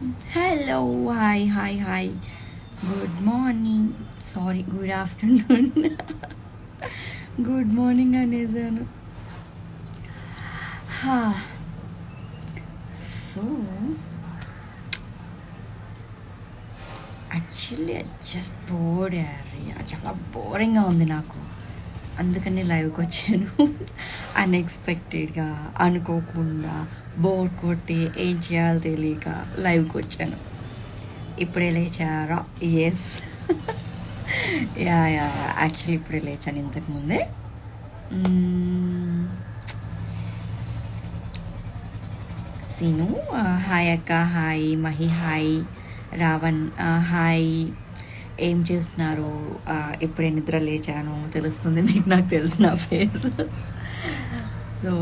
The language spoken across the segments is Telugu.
Hello, hi. Good morning. Sorry, good afternoon. Good morning, అనేసాను. సో యాక్చువల్లీ జస్ట్ బోర్డ్ చాలా బోరింగ్గా ఉంది నాకు, అందుకని లైవ్కి వచ్చాను. అన్ఎక్స్పెక్టెడ్గా, అనుకోకుండా, బోర్ కొట్టి ఏం చేయాలో తెలియక లైవ్కి వచ్చాను. ఇప్పుడే లేచారా? ఎస్. యాక్చువల్లీ ఇప్పుడే లేచాను ఇంతకుముందే. సీను హాయ్ అక్క, hi Mahi, hi Ravan, hi. ఏం చేస్తున్నారు? ఇప్పుడే నిద్ర లేచాను, తెలుస్తుంది మీకు, నాకు తెలిసిన ఫేస్. సో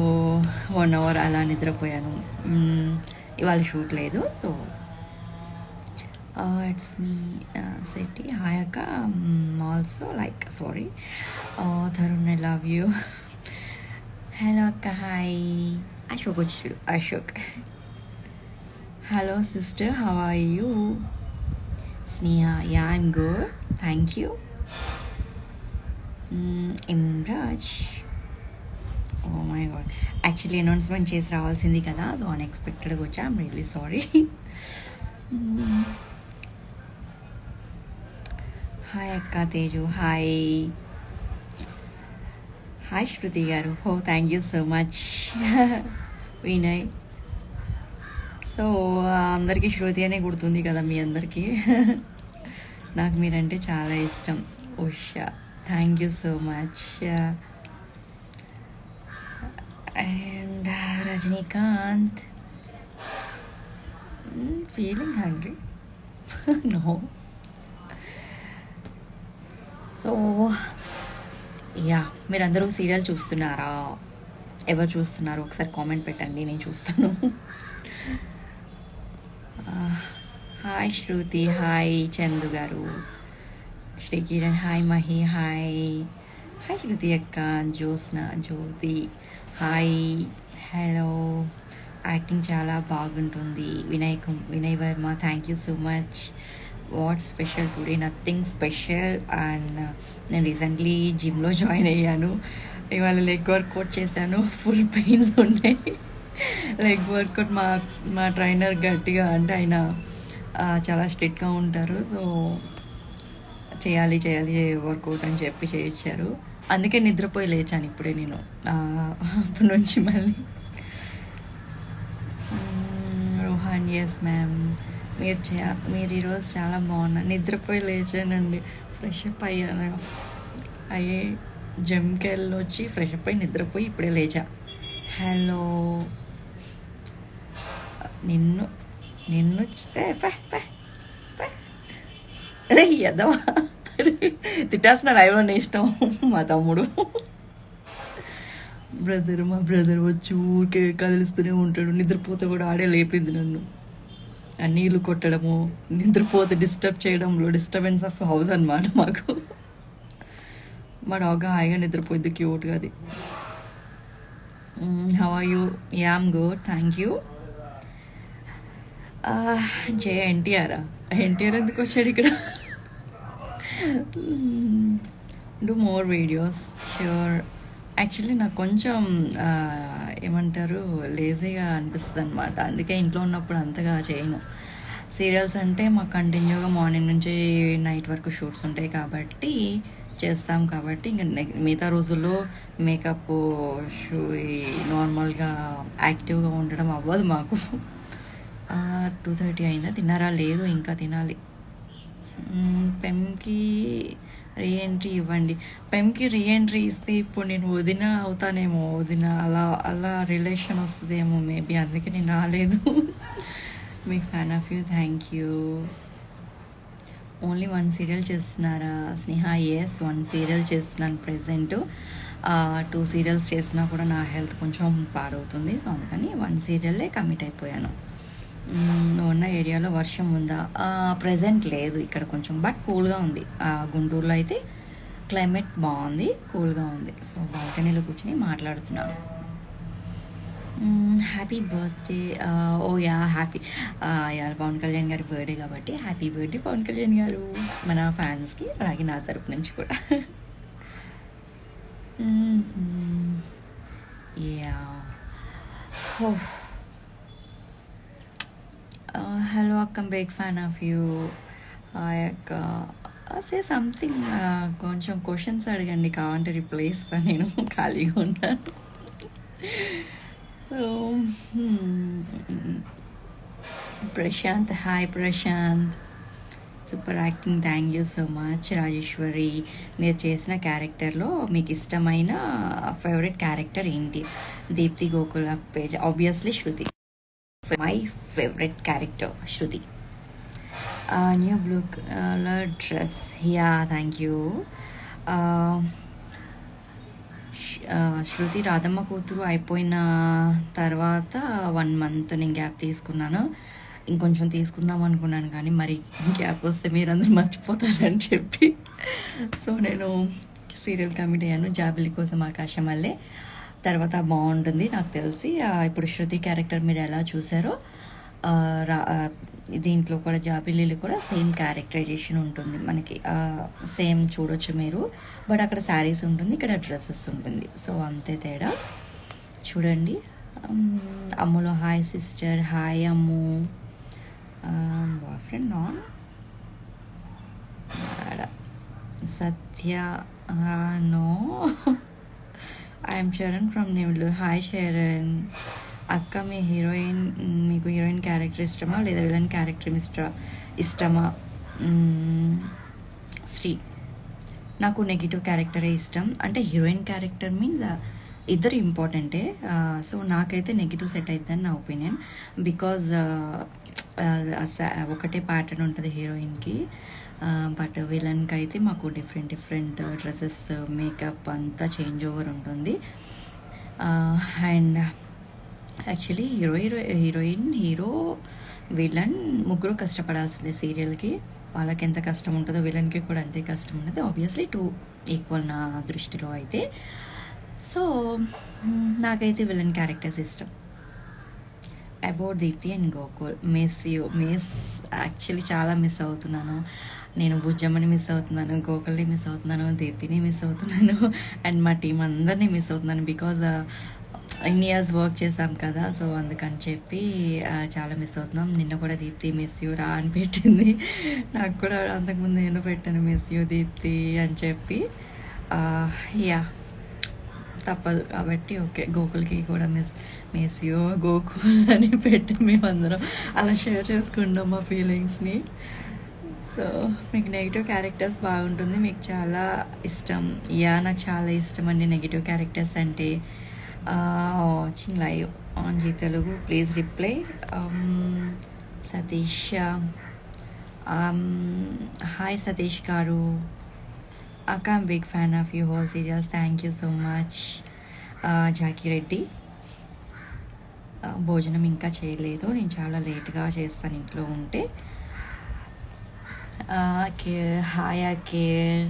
1 hour అలా నిద్రపోయాను. ఇవాళ షూట్ లేదు. So it's me Setti. Hi అక్క. Also like sorry Tarun, I love you. Hello అక్క, హాయ్. అశోక్ వచ్చు, Ashok. Hello sister, how are you? Sneha, yeah I'm good, thank you. Imraj, oh my god, actually announcement చేసి రావాల్సింది కదా, సో అన్ఎక్స్పెక్టెడ్గా వచ్చా. I'm really sorry. హాయ్ అక్క తేజు, హాయ్. హాయ్ శృతి గారు, హో thank you so much. Vinay, so అందరికీ శృతి అనే గుర్తుంది కదా మీ అందరికీ. నాకు మీరంటే చాలా ఇష్టం. Usha, thank you so much. And Rajinikanth, feeling hungry? No. So yeah, మీరందరూ సీరియల్ చూస్తున్నారా? ఎవరు చూస్తున్నారు ఒకసారి కామెంట్ పెట్టండి, నేను చూస్తాను. హాయ్ శృతి, హాయ్ చందు గారు, Srikiran, hi Mahi, hi. Hi Shruti అక్క, జ్యోత్స్న, జ్యోతి, హాయ్. హలో. యాక్టింగ్ చాలా బాగుంటుంది. Vinay Varma, thank you so much. What special today? Nothing special. And నేను రీసెంట్లీ జిమ్లో జాయిన్ అయ్యాను. ఇవాళ లెగ్ వర్కౌట్ చేశాను, ఫుల్ పెయిన్స్ ఉన్నాయి. లెగ్ వర్కౌట్ మా ట్రైనర్ గట్టిగా, అంటే ఆయన చాలా స్ట్రిక్ట్గా ఉంటారు. సో చేయాలి వర్కౌట్ అని చెప్పి చేయించారు. అందుకే నిద్రపోయి లేచాను ఇప్పుడే నేను. అప్పటి నుంచి మళ్ళీ. రోహన్, ఎస్ మ్యామ్, మీరు ఈరోజు చాలా బాగున్నారు. నిద్రపోయి లేచానండి, ఫ్రెష్ అప్ అయ్యే జమ్కెళ్ళి వచ్చి ఫ్రెష్ అప్ అయ్యి నిద్రపోయి ఇప్పుడే లేచా. హలో. నిన్ను రే ఎదవా, తిట్టేస్తున్నా లైవ్లో. నీ ఇష్టం. మా తమ్ముడు మా బ్రదర్ వచ్చి ఊరికే కదిలిస్తూనే ఉంటాడు. నిద్రపోతే కూడా ఆడే లేపింది నన్ను. ఆ నీళ్ళు కొట్టడము, నిద్రపోతే డిస్టర్బ్ చేయడంలో, డిస్టర్బెన్స్ ఆఫ్ హౌస్ అనమాట మాకు. మా డాగ్ హాయిగా నిద్రపోయింది, క్యూట్గా అది. How are you? Am good, thank you. NTR ఎందుకు వచ్చాడు ఇక్కడ? Do more videos, sure. Actually నాకు కొంచెం ఏమంటారు, లేజీగా అనిపిస్తుంది అనమాట. అందుకే ఇంట్లో ఉన్నప్పుడు అంతగా చేయను. సీరియల్స్ అంటే మాకు కంటిన్యూగా మార్నింగ్ నుంచి నైట్ వరకు షూట్స్ ఉంటాయి కాబట్టి చేస్తాం. కాబట్టి ఇంకా మిగతా రోజుల్లో మేకప్, నార్మల్గా యాక్టివ్గా ఉండడం అవ్వదు మాకు. 2:30 అయిందా? తిన్నారా? లేదు, ఇంకా తినాలి. పెమ్కి రీఎంట్రీ ఇవ్వండి. పెమ్కి రీఎంట్రీ ఇస్తే ఇప్పుడు నేను వదిన అవుతానేమో, వదిన అలా రిలేషన్ వస్తుందేమో మేబీ, అందుకే నేను రాలేదు. Big fan of you, thank you. Only 1 serial చేస్తున్నారా స్నేహ? ఎస్, 1 సీరియల్ చేస్తున్నాను ప్రెజెంట్. 2 సీరియల్స్ చేసినా కూడా నా హెల్త్ కొంచెం పాడవుతుంది. సో అందుకని 1 సీరియల్లే కమిట్ అయిపోయాను. ఉన్న ఏరియాలో వర్షం ఉందా? ప్రజెంట్ లేదు ఇక్కడ, కొంచెం బట్ కూల్గా ఉంది. గుంటూరులో అయితే క్లైమేట్ బాగుంది, కూల్గా ఉంది. సో బాల్కనీలో కూర్చొని మాట్లాడుతున్నాను. Happy birthday. Oh yeah happy యార్ పవన్ కళ్యాణ్ గారి బర్త్డే కాబట్టి హ్యాపీ బర్త్డే పవన్ కళ్యాణ్ గారు మన ఫ్యాన్స్కి, అలాగే నా తరపు నుంచి కూడా. యా హలో అక్క, బిగ్ ఫ్యాన్ ఆఫ్ యూ. అక్క సే సంథింగ్, కొంచెం క్వశ్చన్స్ అడగండి, కావాలంటే రిప్లై ఇస్తాను, నేను ఖాళీగా ఉన్నాను. So Prashanth, hi Prashanth, super acting, thank you so much. Rajeshwari, మీరు చేసిన క్యారెక్టర్లో మీకు ఇష్టమైన ఫేవరెట్ క్యారెక్టర్ ఏంటి? Deepthi Gokul page, obviously Shruti. My favourite character Shruti. New blue colour dress, yeah thank you. Shruti Radhamma కూతురు అయిపోయిన తర్వాత 1 month నేను గ్యాప్ తీసుకున్నాను. ఇంకొంచెం తీసుకుందాం అనుకున్నాను, కానీ మరి గ్యాప్ వస్తే మీరందరూ మర్చిపోతారని చెప్పి సో నేను సీరియల్ కమిట్ అయ్యాను. జాబిలి కోసం ఆకాశం వల్లే తర్వాత బాగుంటుంది నాకు తెలిసి. ఇప్పుడు శృతి క్యారెక్టర్ మీరు ఎలా చూసారో దీంట్లో కూడా జాబిలీలు కూడా సేమ్ క్యారెక్టరైజేషన్ ఉంటుంది మనకి, సేమ్ చూడొచ్చు మీరు. బట్ అక్కడ శారీస్ ఉంటుంది, ఇక్కడ డ్రెస్సెస్ ఉంటుంది, సో అంతే తేడా. చూడండి. అమ్ములో hi sister, hi Ammu. Boy friend నాన్ Satya, no. I'm Charan from Nellore, hi Charan. అక్క, మీకు హీరోయిన్ క్యారెక్టర్ ఇష్టమా లేదా విలన్ క్యారెక్టర్ ఇష్టమా? శ్రీ, నాకు నెగిటివ్ క్యారెక్టరే ఇష్టం. అంటే హీరోయిన్ క్యారెక్టర్ మీన్స్ ఇద్దరు ఇంపార్టెంటే, సో నాకైతే నెగిటివ్ సెట్ అవుతుందని నా ఒపీనియన్. బికాజ్ ఒకటే ప్యాటర్న్ ఉంటుంది హీరోయిన్కి, బట్ విలన్కి అయితే మాకు డిఫరెంట్ డ్రెస్సెస్, మేకప్ అంతా చేంజ్ ఓవర్ ఉంటుంది. And actually heroine, hero, villain ముగ్గురు కష్టపడాల్సిందే సీరియల్కి. వాళ్ళకి ఎంత కష్టం ఉంటుందో విలన్కి కూడా అంతే కష్టం ఉంటుంది. ఆబ్వియస్లీ 2 ఈక్వల్ నా దృష్టిలో అయితే. సో నాకైతే విలన్ క్యారెక్టర్స్ ఇష్టం. About Deepti and Gokul, miss actually చాలా మిస్ అవుతున్నాను. నేను బుజ్జమ్మని మిస్ అవుతున్నాను, గోకుల్ని మిస్ అవుతున్నాను, దీప్తిని మిస్ అవుతున్నాను, అండ్ మా టీం అందరినీ మిస్ అవుతున్నాను. బికాజ్ ఇన్ని ఇయర్స్ వర్క్ చేసాం కదా, సో అందుకని చెప్పి చాలా మిస్ అవుతున్నాం. నిన్న కూడా దీప్తి మిస్ యూ రా అని పెట్టింది, నాకు కూడా అంతకుముందు నేను పెట్టాను మిస్ యూ దీప్తి అని చెప్పి. యా తప్పదు కాబట్టి ఓకే, గోకుల్కి కూడా మిస్ యూ గోకుల్ అని పెట్టి మేమందరం అలా షేర్ చేసుకుంటాం మా ఫీలింగ్స్ని. సో మీకు నెగిటివ్ క్యారెక్టర్స్ బాగుంటుంది, మీకు చాలా ఇష్టం. యా నాకు చాలా ఇష్టం అండి నెగిటివ్ క్యారెక్టర్స్ అంటే. Watching live on Zee Telugu, please reply. Satish, hi Satish garu. అక్క, I'm big fan of you whole serials, thank you so much. Jackie Reddy, భోజనం ఇంకా చేయలేదు, నేను చాలా లేట్గా చేస్తాను ఇంట్లో ఉంటే. హాయ్ అఖిల్.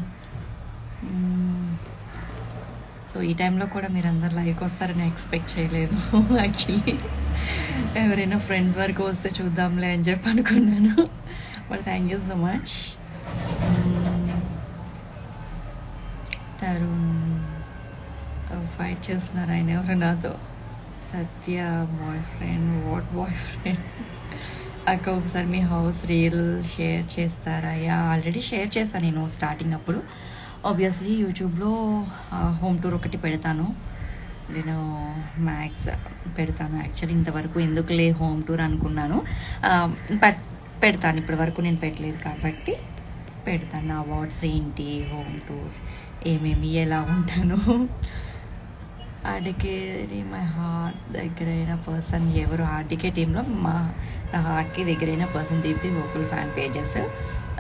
సో ఈ టైంలో కూడా మీరందరు లైవ్కి వస్తారని ఎక్స్పెక్ట్ చేయలేదు యాక్చువల్లీ. ఎవరైనా ఫ్రెండ్స్ వరకు వస్తే చూద్దాంలే అని చెప్పి అనుకున్నాను, but thank you so much. Tarun fight చేస్తున్నారు ఆయన ఎవరు నాతో. Satya, boy friend, what boy friend? అక్క ఒకసారి మీ హౌస్ రీల్ షేర్ చేస్తారా? యా ఆల్రెడీ షేర్ చేశాను నేను స్టార్టింగ్ అప్పుడు. ఆబ్వియస్లీ యూట్యూబ్లో హోమ్ టూర్ ఒకటి పెడతాను, నేను మ్యాక్స్ పెడతాను. యాక్చువల్లీ ఇంతవరకు ఎందుకులే హోమ్ టూర్ అనుకున్నాను, బట్ పెడతాను. ఇప్పటి వరకు నేను పెట్టలేదు కాబట్టి పెడతాను. నా అవార్డ్స్ ఏంటి, హోమ్ టూర్ ఏమేమి, ఎలా ఉంటాను. ఆర్డికేరి మై హార్ట్ దగ్గరైన పర్సన్ ఎవరు? ఆర్డికే టీంలో నా హార్ట్కి దగ్గరైన person Deepthi Gokul fan pages.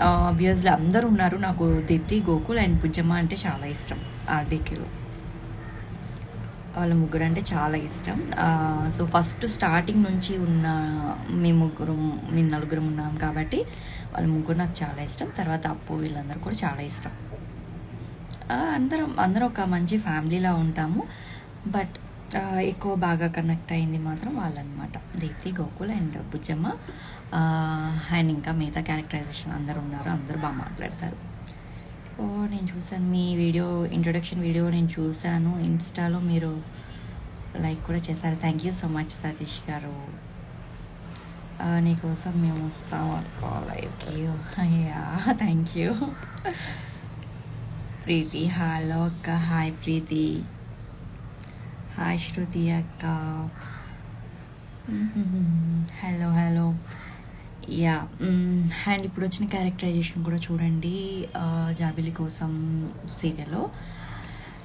Obviously అందరూ ఉన్నారు. నాకు దీప్తి, గోకుల్ అండ్ బుజ్జమ్మ అంటే చాలా ఇష్టం. ఆర్డీకేలో వాళ్ళ ముగ్గురు అంటే చాలా ఇష్టం. సో ఫస్ట్ స్టార్టింగ్ నుంచి ఉన్న మేము నలుగురం ఉన్నాం కాబట్టి వాళ్ళ ముగ్గురు నాకు చాలా ఇష్టం. తర్వాత అప్పు, వీళ్ళందరూ కూడా చాలా ఇష్టం. అందరం ఒక మంచి ఫ్యామిలీలా ఉంటాము. బట్ ఎక్కువ బాగా కనెక్ట్ అయింది మాత్రం వాళ్ళనమాట, దీప్తి, గోకుల్ అండ్ బుజ్జమ్మ. అండ్ ఇంకా మిగతా క్యారెక్టరైజేషన్ అందరూ ఉన్నారు, అందరూ బాగా మాట్లాడతారు. నేను చూసాను మీ వీడియో, ఇంట్రొడక్షన్ వీడియో నేను చూశాను ఇన్స్టాలో, మీరు లైక్ కూడా చేశారు. Thank you so much Satish garu. నీకోసం మేము వస్తాం అనుకో లైవ్కి. Yeah, thank you. Preethi, hello అక్క. హాయ్ ప్రీతి. హాయ్ శృతి అక్క. Hello hello. యా, అండ్ ఇప్పుడు వచ్చిన క్యారెక్టరైజేషన్ కూడా చూడండి జాబిలి కోసం సీరియల్లో.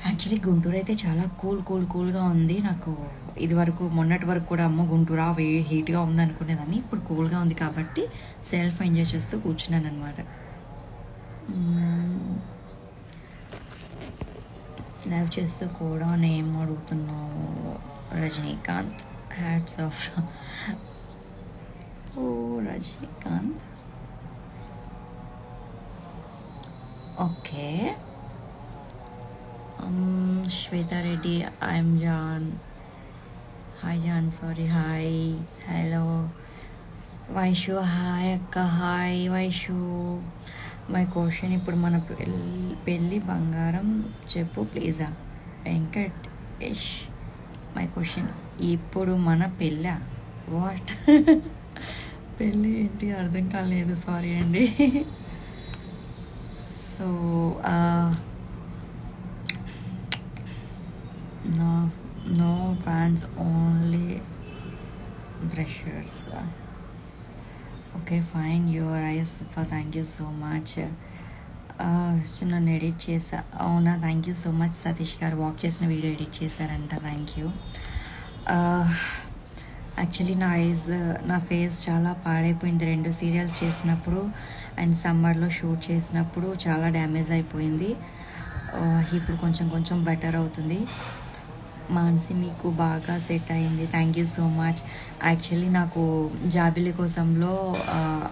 యాక్చువల్లీ గుంటూరు అయితే చాలా కూల్గా ఉంది. నాకు ఇది వరకు మొన్నటి వరకు కూడా అమ్మ గుంటూరా హీట్గా ఉంది అనుకునేదాన్ని. ఇప్పుడు కూల్గా ఉంది కాబట్టి సెల్ఫ్ ఎంజాయ్ చేస్తూ కూర్చున్నాను అనమాట. లైవ్ చేస్తూ కూడా నేమ్ అడుగుతున్నావు రజనీకాంత్. Hats off. ఓ Rajinikanth, okay. Shweta Reddy, I'm John. Hi John, sorry. Hi, hello. Vaishu, hi అక్క. హాయ్ వైషు. మై క్వశ్చన్, ఇప్పుడు మన పెళ్ళి బంగారం చెప్పు ప్లీజా. వెంకట్ యష్. మై క్వశ్చన్, ఇప్పుడు మన పెళ్ళా? వాట్? పెళ్ళి ఏంటి అర్థం కాలేదు, సారీ అండి. So no fans, only brushers. Okay fine, your eyes super, thank you so much. నన్ను ఎడిట్ చేసా, అవునా? Thank you so much Satish garu. Walk చేసిన వీడియో ఎడిట్ చేశారంట, థ్యాంక్ యూ. యాక్చువల్లీ నా ఫేస్ చాలా పాడైపోయింది 2 సీరియల్స్ చేసినప్పుడు అండ్ సమ్మర్లో షూట్ చేసినప్పుడు చాలా డ్యామేజ్ అయిపోయింది. ఇప్పుడు కొంచెం బెటర్ అవుతుంది. మానసి, మీకు బాగా సెట్ అయింది, thank you so much. Actually నాకు జాబిలి కోసంలో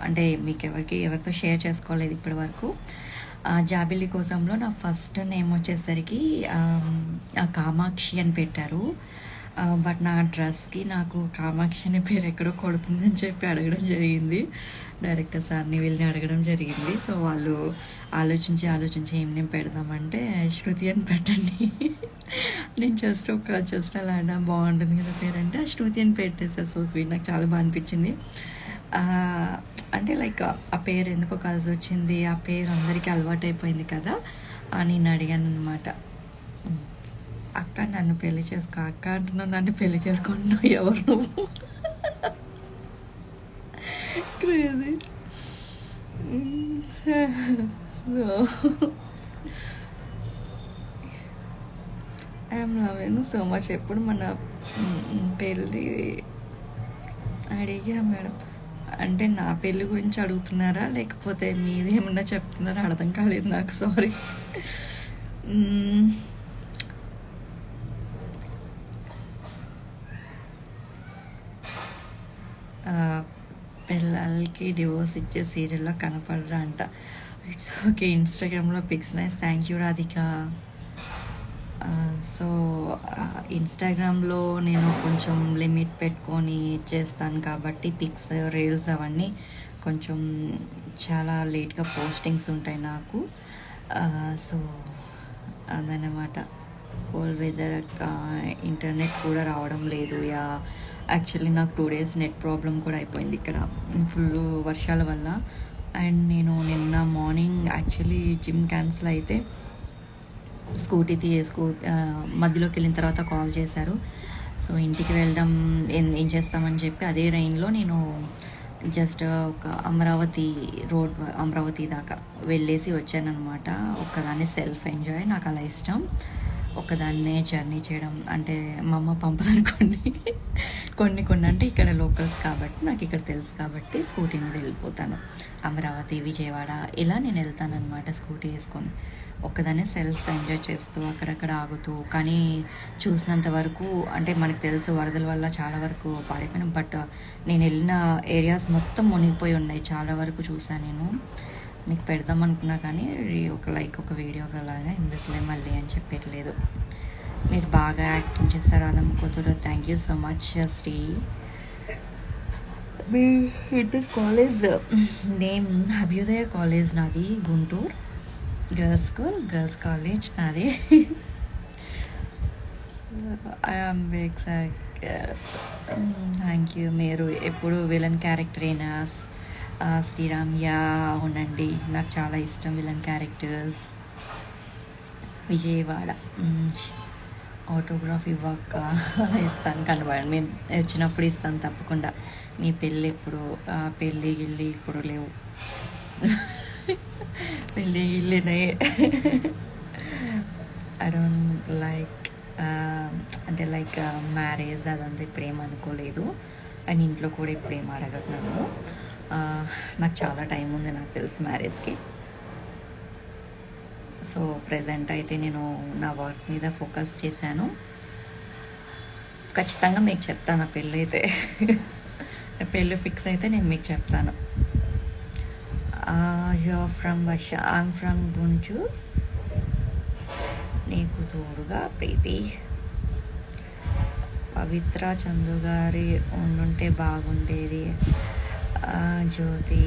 అంటే మీకు ఎవరితో షేర్ చేసుకోలేదు ఇప్పటి వరకు. జాబిలి కోసంలో నా ఫస్ట్ నేమ్ వచ్చేసరికి కామాక్షి అని పెట్టారు. బట్ నా డ్రెస్కి నాకు కామాక్షి అనే పేరు ఎక్కడో కొడుతుందని చెప్పి అడగడం జరిగింది, డైరెక్టర్ సార్ని వీళ్ళని అడగడం జరిగింది. సో వాళ్ళు ఆలోచించి ఏం నేను పెడదామంటే శృతి అని పెట్టండి. నేను జస్ట్ అలా బాగుంటుంది కదా పేరు అంటే శృతి అని పెట్టేసారు. సో స్వీట్, నాకు చాలా బాగా అనిపించింది. అంటే లైక్ ఆ పేరు ఎందుకో కలిసి వచ్చింది, ఆ పేరు అందరికీ అలవాటు అయిపోయింది కదా అని నేను అడిగాను అనమాట. అక్క నన్ను పెళ్లి చేసుకో, అక్క అంటున్నావు, నన్ను పెళ్లి చేసుకుంటున్నావు, ఎవరు నువ్వు? Crazy. So I'm loving so much. ఎప్పుడు మన పెళ్ళి అడిగా మేడం, అంటే నా పెళ్ళి గురించి అడుగుతున్నారా లేకపోతే మీది ఏమన్నా చెప్తున్నారా అర్థం కాలేదు నాకు, సారీ. పిల్లలకి డివోర్స్ ఇచ్చే సీరియల్లో కనపడరా అంట. ఇట్స్ ఓకే, ఇన్స్టాగ్రామ్లో pics nice, thank you Radhika. So ఇన్స్టాగ్రామ్లో నేను కొంచెం లిమిట్ పెట్టుకొని చేస్తాను కాబట్టి పిక్స్, రీల్స్ అవన్నీ కొంచెం చాలా లేట్గా పోస్టింగ్స్ ఉంటాయి నాకు. సో అదనమాట. కోల్ వెదర్, ఇంటర్నెట్ కూడా రావడం లేదు. యాక్చువల్లీ నాకు 2 days నెట్ ప్రాబ్లం కూడా అయిపోయింది ఇక్కడ ఫుల్ వర్షాల వల్ల. అండ్ నేను నిన్న మార్నింగ్ యాక్చువల్లీ జిమ్ క్యాన్సిల్ అయితే స్కూటీ మధ్యలోకి వెళ్ళిన తర్వాత కాల్ చేశారు. సో ఇంటికి వెళ్ళడం ఏం చేస్తామని చెప్పి అదే రైన్లో నేను జస్ట్ ఒక అమరావతి దాకా వెళ్ళేసి వచ్చానమాట. ఒక్కదాన్ని సెల్ఫ్ ఎంజాయ్, నాకు అలా ఇష్టం. ఒక్కదాన్నే జర్నీ చేయడం అంటే మా అమ్మ పంపదనుకోండి. కొన్ని అంటే ఇక్కడ లోకల్స్ కాబట్టి నాకు ఇక్కడ తెలుసు కాబట్టి స్కూటీ మీద వెళ్ళిపోతాను. అమరావతి, విజయవాడ ఇలా నేను వెళ్తాను అనమాట స్కూటీ వేసుకొని. ఒక్కదాన్నే సెల్ఫ్ ఎంజాయ్ చేస్తూ అక్కడక్కడ ఆగుతూ. కానీ చూసినంత వరకు అంటే మనకు తెలుసు వరదల వల్ల చాలా వరకు పాడైపోయినాం. బట్ నేను వెళ్ళిన ఏరియాస్ మొత్తం మునిగిపోయి ఉన్నాయి, చాలా వరకు చూసాను నేను. మీకు పెడదాం అనుకున్నా కానీ ఒక వీడియో అలాగా ఎందుకులే మళ్ళీ అని చెప్పట్లేదు. మీరు బాగా యాక్టింగ్ చేస్తారు ఆ నమ్మకంతో. Thank you so much Sri. మీ inter college name Abhyudaya college నాది, Guntur girls school, girls college నాది. I'm excite. Thank you. మీరు ఎప్పుడు విలన్ క్యారెక్టరేనా శ్రీరామ్? యా అవునండి, నాకు చాలా ఇష్టం విలన్ క్యారెక్టర్స్. విజయవాడ. ఆటోగ్రాఫ్ ఇవ్వక ఇస్తాను, కనబడండి. మేము వచ్చినప్పుడు ఇస్తాను తప్పకుండా. మీ పెళ్ళి ఎప్పుడు? పెళ్ళి గిల్లి ఇప్పుడు లేవు. పెళ్ళి గిల్లినే. ఐ డోంట్ లైక్ అంటే లైక్ మ్యారేజ్ అదంతా ఇప్పుడు ఏమనుకోలేదు. అండ్ ఇంట్లో కూడా ఇప్పుడు ఏం అడగదు నన్ను. నాకు చాలా టైం ఉంది నాకు తెలిసి మ్యారేజ్కి. సో ప్రజెంట్ అయితే నేను నా వర్క్ మీద ఫోకస్ చేశాను. ఖచ్చితంగా మీకు చెప్తాను నా పెళ్ళి అయితే. పెళ్ళి ఫిక్స్ అయితే నేను మీకు చెప్తాను. You are from Varsha. I'm from Guntur. నీకు తోడుగా ప్రీతి. పవిత్ర చందు గారి ఉండుంటే బాగుండేది. జ్యోతి.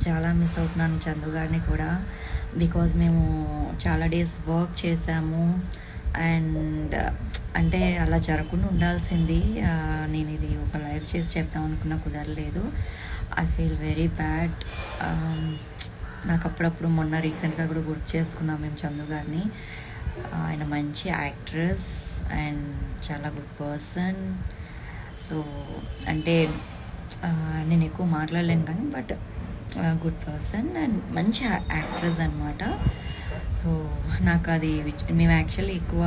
చాలా మిస్ అవుతున్నాను చందు గారిని కూడా, బికాజ్ మేము చాలా డేస్ వర్క్ చేసాము. అండ్ అంటే అలా జరగకుండా ఉండాల్సింది. నేను ఇది ఒక లైవ్ చేసి చెప్తాం అనుకున్నా, కుదరలేదు. I feel very bad. నాకు అప్పుడప్పుడు మొన్న రీసెంట్గా కూడా గుర్తు చేసుకున్నాం మేము చందు గారిని. ఆయన మంచి యాక్ట్రెస్ అండ్ చాలా గుడ్ పర్సన్. సో అంటే నేను ఎక్కువ మాట్లాడలేను కానీ, బట్ గుడ్ పర్సన్ అండ్ మంచి యాక్ట్రెస్ అనమాట. సో నాకు అది మేము యాక్చువల్లీ ఎక్కువ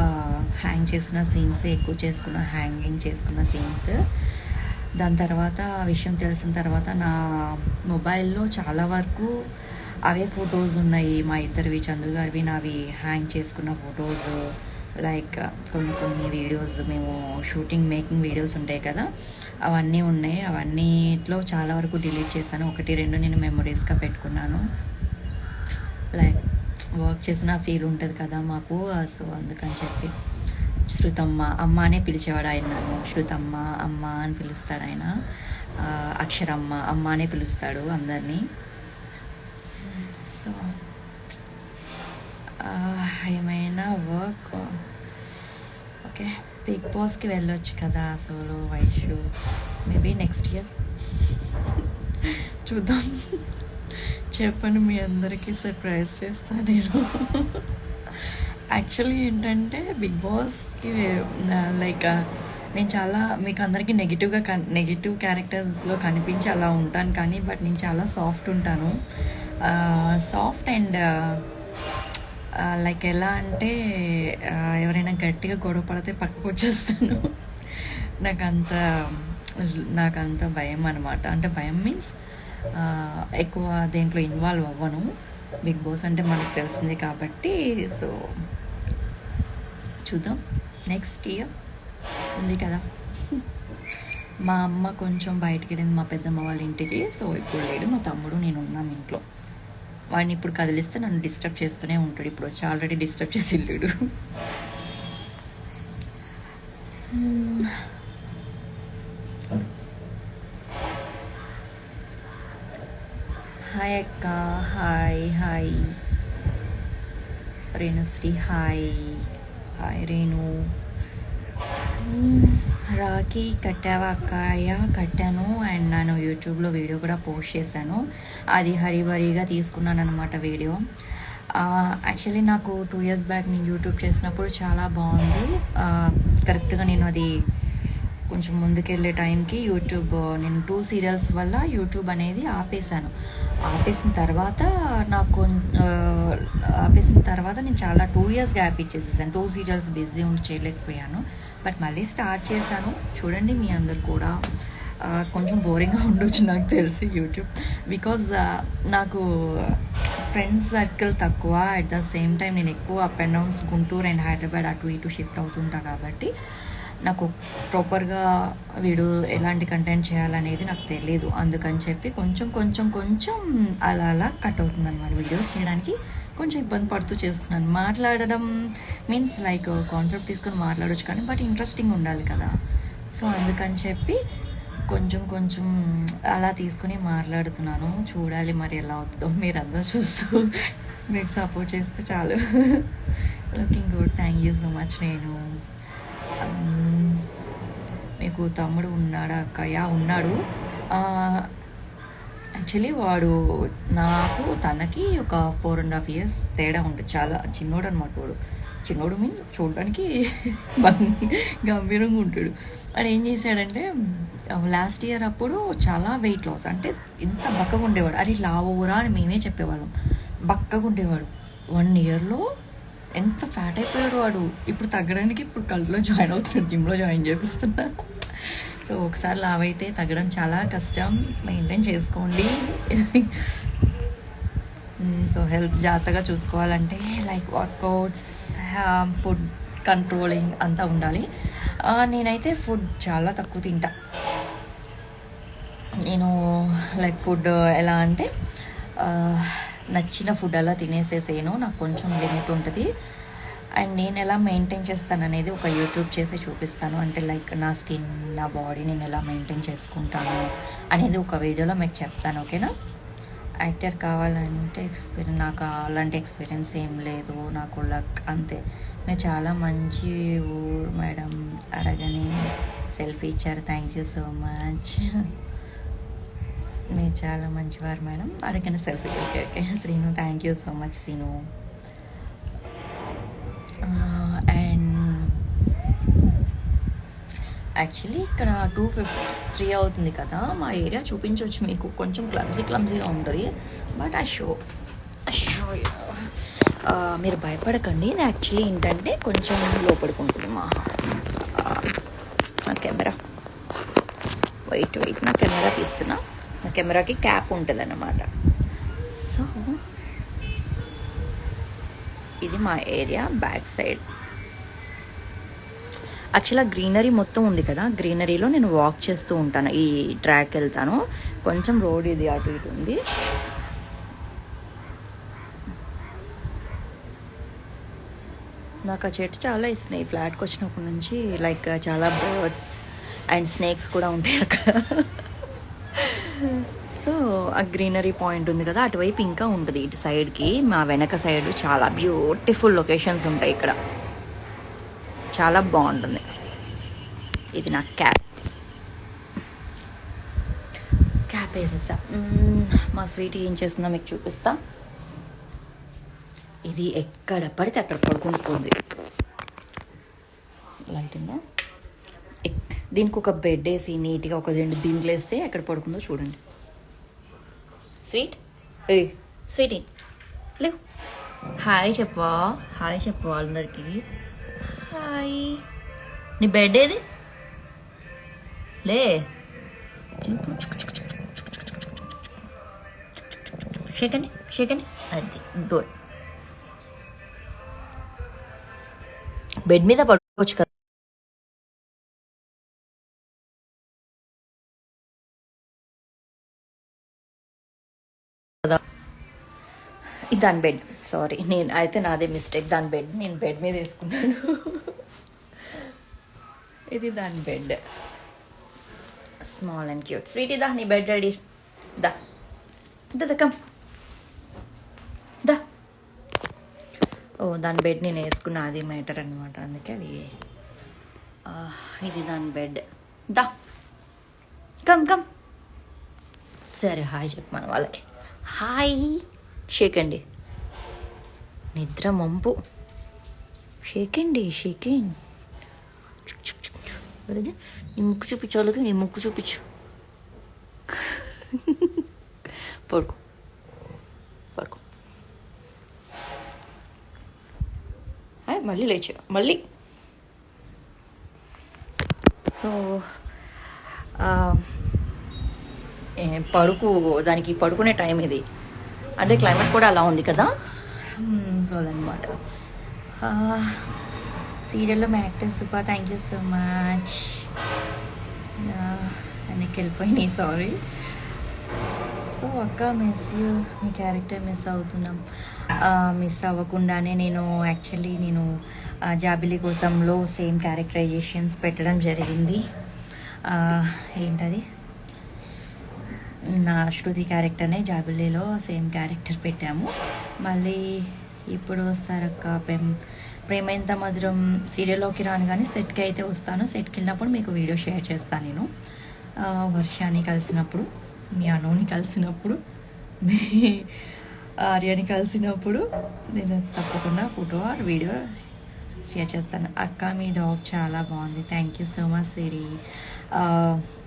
హ్యాంగ్ చేసుకున్న సీన్సే ఎక్కువ హ్యాంగింగ్ చేసుకున్న సీన్స్. దాని తర్వాత ఆ విషయం తెలిసిన తర్వాత నా మొబైల్లో చాలా వరకు అవే ఫొటోస్ ఉన్నాయి. మా ఇద్దరివి, చందు గారివి నావి హ్యాంగ్ చేసుకున్న ఫొటోస్. లైక్ కొన్ని వీడియోస్, మేము మేకింగ్ వీడియోస్ ఉంటాయి కదా, అవన్నీ ఉన్నాయి. అవన్నీట్లో చాలా వరకు డిలీట్ చేశాను. 1-2 నేను మెమొరీస్గా పెట్టుకున్నాను. లైక్ వర్క్ చేసిన ఫీల్ ఉంటుంది కదా మాకు. సో అందుకని చెప్పి శృతమ్మ అమ్మ అనే పిలిచేవాడు ఆయన నన్ను. శృతమ్మ అమ్మ అని పిలుస్తాడు ఆయన. అక్షరమ్మ అమ్మ అనే పిలుస్తాడు అందరినీ. సో ఏమైనా వర్క్ ఓకే. బిగ్ బాస్కి వెళ్ళొచ్చు కదా solo Vaishu. Maybe next year చూద్దాం. చెప్పను, మీ అందరికీ సర్ప్రైజ్ చేస్తాను నేను. యాక్చువల్లీ ఏంటంటే బిగ్ బాస్కి లైక్ నేను చాలా మీకు అందరికీ నెగిటివ్ క్యారెక్టర్స్లో కనిపించి అలా ఉంటాను కానీ, బట్ నేను చాలా సాఫ్ట్ ఉంటాను. సాఫ్ట్ అండ్ లైక్ ఎలా అంటే ఎవరైనా గట్టిగా గొడవ పడితే పక్కకు వచ్చేస్తాను. నాకంత భయం అనమాట. అంటే భయం మీన్స్ ఎక్కువ దేంట్లో ఇన్వాల్వ్ అవ్వను. బిగ్ బాస్ అంటే మనకు తెలిసింది కాబట్టి. సో చూద్దాం, నెక్స్ట్ ఇయర్ ఉంది కదా. మా అమ్మ కొంచెం బయటికి వెళ్ళింది, మా పెద్దమ్మ వాళ్ళ ఇంటికి. సో ఇప్పుడు లేడు, మా తమ్ముడు నేను ఉన్నాం ఇంట్లో. వాడిని ఇప్పుడు కదిలిస్తే నన్ను డిస్టర్బ్ చేస్తూనే ఉంటాడు. ఇప్పుడు వచ్చి ఆల్రెడీ డిస్టర్బ్ చేసి వెళ్ళాడు. హాయ్ అక్క. హాయ్ రేణుశ్రీ. హాయ్ రేణు. రాఖీ కట్టావా అక్కయ్య? కట్టాను. అండ్ నేను యూట్యూబ్లో వీడియో కూడా పోస్ట్ చేశాను. అది హరిబరిగా తీసుకున్నాను అనమాట వీడియో. యాక్చువల్లీ నాకు 2 years బ్యాక్ నేను యూట్యూబ్ చేసినప్పుడు చాలా బాగుంది. కరెక్ట్గా నేను అది కొంచెం ముందుకెళ్ళే టైంకి నేను 2 serials వల్ల యూట్యూబ్ అనేది ఆపేసిన తర్వాత నేను చాలా 2 years గ్యాప్ ఇచ్చేసేసాను. 2 serials బిజీ ఉండి చేయలేకపోయాను. బట్ మళ్ళీ స్టార్ట్ చేశాను. చూడండి మీ అందరు కూడా. కొంచెం బోరింగ్గా ఉండొచ్చు నాకు తెలిసి యూట్యూబ్, బికాజ్ నాకు ఫ్రెండ్స్ సర్కిల్ తక్కువ. అట్ ద సేమ్ టైం నేను ఎక్కువ up and downs Guntur and Hyderabad అటు ఇటు షిఫ్ట్ అవుతుంటా కాబట్టి నాకు ప్రాపర్గా ఎలాంటి కంటెంట్ చేయాలనేది నాకు తెలియదు. అందుకని చెప్పి కొంచెం అలా కట్ అవుతుంది అనమాట వీడియోస్ చేయడానికి. కొంచెం ఇబ్బంది పడుతూ చేస్తున్నాను. మాట్లాడడం మీన్స్ లైక్ కాన్సెప్ట్ తీసుకొని మాట్లాడొచ్చు కానీ బట్ ఇంట్రెస్టింగ్ ఉండాలి కదా. సో అందుకని చెప్పి కొంచెం కొంచెం అలా తీసుకుని మాట్లాడుతున్నాను. చూడాలి మరి ఎలా అవుతుందో, మీరు అందరూ చూస్తూ మీకు సపోర్ట్ చేస్తే చాలు. Looking good, thank you so much. నేను మీకు తమ్ముడు ఉన్నాడా అక్కయ్య? ఉన్నాడు. యాక్చువల్లీ వాడు నాకు తనకి ఒక 4.5 years తేడా ఉంటుంది. చాలా చిన్నోడు అనమాట వాడు. చిన్నోడు మీన్స్ చూడడానికి గంభీరంగా ఉంటాడు. వాడు ఏం చేశాడంటే లాస్ట్ ఇయర్ అప్పుడు చాలా వెయిట్ లాస్, అంటే ఇంత బక్కగా ఉండేవాడు. అరే లావురా అని మేమే చెప్పేవాళ్ళం. బక్కగా ఉండేవాడు. 1 yearలో ఎంత ఫ్యాట్ అయిపోయాడు వాడు. ఇప్పుడు తగ్గడానికి ఇప్పుడు కళ్ళలో జాయిన్ అవుతున్నాడు, జిమ్లో జాయిన్ చేపిస్తున్నా. సో ఒకసారి లావ్ అయితే తగ్గడం చాలా కష్టం. మెయింటైన్ చేసుకోండి. సో హెల్త్ జాగ్రత్తగా చూసుకోవాలంటే లైక్ వర్కౌట్స్, ఫుడ్ కంట్రోలింగ్ అంతా ఉండాలి. నేనైతే ఫుడ్ చాలా తక్కువ తింటా. నేను లైక్ ఫుడ్ ఎలా అంటే నచ్చిన ఫుడ్ అలా తినేసేసేను. నాకు కొంచెం లిమిట్ ఉంటుంది. అండ్ నేను ఎలా మెయింటైన్ చేస్తాను అనేది ఒక యూట్యూబ్ చేసి చూపిస్తాను. అంటే లైక్ నా స్కిన్, నా బాడీ నేను ఎలా మెయింటైన్ చేసుకుంటాను అనేది ఒక వీడియోలో మీకు చెప్తాను. ఓకేనా? యాక్టర్ కావాలంటే ఎక్స్పీరియన్స్, నాకు అలాంటి ఎక్స్పీరియన్స్ ఏం లేదు. నాకు లక్ అంతే. మీరు చాలా మంచి ఊరు మేడం, అడగని సెల్ఫీ ఇచ్చారు. Thank you so much. మీరు చాలా మంచివారు మేడం, అడగని selfie. Okay okay Srinu, thank you so much Srinu. And actually ఇక్కడ 2:53 అవుతుంది కదా. మా ఏరియా చూపించవచ్చు మీకు. కొంచెం క్లమ్జీగా ఉంటుంది బట్ ఆ షో మీరు భయపడకండి. యాక్చువల్లీ ఏంటంటే కొంచెం లోపడుకుంటుంది నా కెమెరా. వెయిట్ నా కెమెరా తీస్తున్నా. నా కెమెరాకి క్యాప్ ఉంటుంది అన్నమాట. సో ఇది మా ఏరియా బ్యాక్ సైడ్. యాక్చువల్గా గ్రీనరీ మొత్తం ఉంది కదా, గ్రీనరీలో నేను వాక్ చేస్తూ ఉంటాను. ఈ ట్రాక్ వెళ్తాను. కొంచెం రోడ్ ఇది అటు ఇటు ఉంది. నాకు ఆ చెట్టు చాలా ఇష్టం. ఈ ఫ్లాట్కి వచ్చినప్పటి నుంచి లైక్ చాలా బర్డ్స్ అండ్ స్నేక్స్ కూడా ఉంటాయి అక్కడ. సో ఆ గ్రీనరీ పాయింట్ ఉంది కదా, అటువైపు ఇంకా ఉంటుంది. ఇటు సైడ్కి మా వెనక సైడ్ చాలా బ్యూటిఫుల్ లొకేషన్స్ ఉంటాయి ఇక్కడ. చాలా బాగుంటుంది. ఇది నా క్యాప్ వేసేసా. మా స్వీట్ ఏం చేస్తుందో మీకు చూపిస్తా. ఇది ఎక్కడ పడితే అక్కడ పడుకుని పోతుంది. లైట్ ఉందా? దీనికి ఒక బెడ్ వేసి నీట్గా ఒక 2 దిండ్లు వేస్తే ఎక్కడ పడుకుందో చూడండి. స్వీట్ స్వీటీ లేవు. హాయ్ చెప్పవా? హాయ్ చెప్పవా అందరికి? హాయ్. నీ బెడ్ ఏది? లే షేకండి అది గుడ్. బెడ్ మీద పడుకోవచ్చు కదా. ఇది దాని బెడ్. సారీ, నేను అయితే నాదే మిస్టేక్. దాని బెడ్ నేను బెడ్ మీద వేసుకున్నాను. ఇది దాని bed. Small and cute. Sweet ఇదా నీ బెడ్ రెడీ. దా కమ్ దా. ఓ దాని బెడ్ నేను వేసుకున్న, అది మ్యాటర్ అనమాట. అందుకే అది ఇది దాని బెడ్. దా కమ్. సరే హాయ్ చెప్పమను వాళ్ళకి. హాయ్ షేకండి. నిద్ర మంపు. షేకండి. నీ ముక్కు చూపించు వాళ్ళకి. నీ ముక్కు చూపించు. పడుకో మళ్ళీ లేచా మళ్ళీ. దానికి పడుకునే టైం ఇది. అంటే క్లైమేట్ కూడా అలా ఉంది కదా. సో అదనమాట. సీరియల్లో మా actor Supa, thank you so much. వెనక్కి వెళ్ళిపోయినాయి, సారీ. సో సో అక్క miss you, me character miss అవుతున్నాం. మిస్ అవ్వకుండానే నేను జాబిలీ కోసంలో సేమ్ క్యారెక్టరైజేషన్స్ పెట్టడం జరిగింది. ఏంటది, నా శృతి క్యారెక్టర్నే జాబిలీలో సేమ్ క్యారెక్టర్ పెట్టాము. మళ్ళీ ఇప్పుడు వస్తారక్క ప్రేమ ఎంత మధురం సీరియల్లోకి రాను, కానీ సెట్కి అయితే వస్తాను. సెట్కి వెళ్ళినప్పుడు మీకు వీడియో షేర్ చేస్తాను. నేను వర్షాన్ని కలిసినప్పుడు, మీ అనుని కలిసినప్పుడు, మీ ఆర్యని కలిసినప్పుడు నేను తప్పకుండా ఫోటో ఆర్ వీడియో షేర్ చేస్తాను. అక్క మీ డాగ్ చాలా బాగుంది, థ్యాంక్ యూ సో మచ్ సిరి.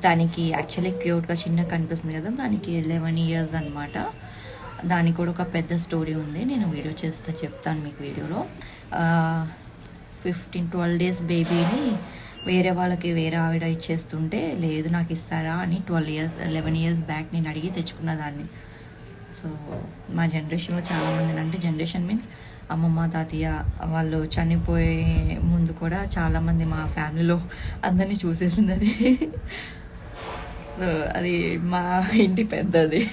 దానికి యాక్చువల్లీ క్యూట్గా చిన్నగా కనిపిస్తుంది కదా, దానికి 11 years అనమాట. దానికి కూడా ఒక పెద్ద స్టోరీ ఉంది, నేను వీడియో చెప్తాను మీకు వీడియోలో. 12 days బేబీని వేరే వాళ్ళకి వేరే ఆవిడ ఇచ్చేస్తుంటే, లేదు నాకు ఇస్తారా అని 11 years బ్యాక్ నేను అడిగి తెచ్చుకున్న దాన్ని. సో మా జనరేషన్లో చాలామంది, అంటే జనరేషన్ మీన్స్ అమ్మమ్మ తాతయ్య వాళ్ళు చనిపోయే ముందు కూడా చాలామంది మా ఫ్యామిలీలో అందరినీ చూసేసింది అది. సో అది మా ఇంటి పెద్దది.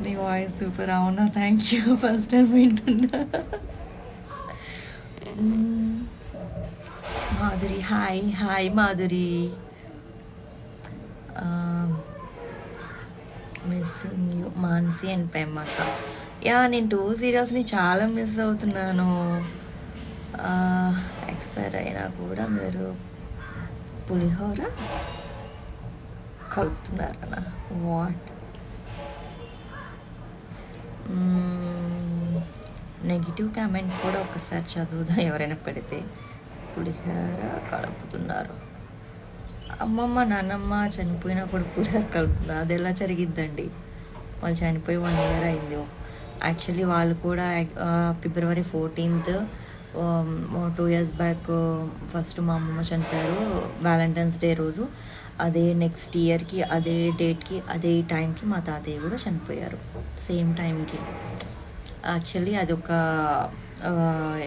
నీ వాయిస్ సూపర్. అవునా, థ్యాంక్ యూ, ఫస్ట్ టైం వింటున్నా. Madhuri hi. Hi Madhuri. Missing you Mansi and Pemmakka. నేను 2 serialsని చాలా మిస్ అవుతున్నాను. ఎక్స్పైర్ అయినా కూడా మీరు పులిహోర కలుపుతున్నారనా? వాట్? నెగిటివ్ కామెంట్ కూడా ఒకసారి చదువుదా ఎవరైనా పెడితే. పులిహోర కలుపుతున్నారు. అమ్మమ్మ నాన్నమ్మ చనిపోయినప్పుడు పులిహోర కలుపుతున్నారు, అది ఎలా జరిగిద్దండి? వాళ్ళు చనిపోయి 1 year అయింది. యాక్చువల్లీ వాళ్ళు కూడా February 14th 2 years back first మా అమ్మమ్మ చనిపోయారు వ్యాలంటైన్స్ డే రోజు. అదే నెక్స్ట్ ఇయర్కి అదే డేట్కి అదే టైంకి మా తాతయ్య కూడా చనిపోయారు, సేమ్ టైంకి. యాక్చువల్లీ అది ఒక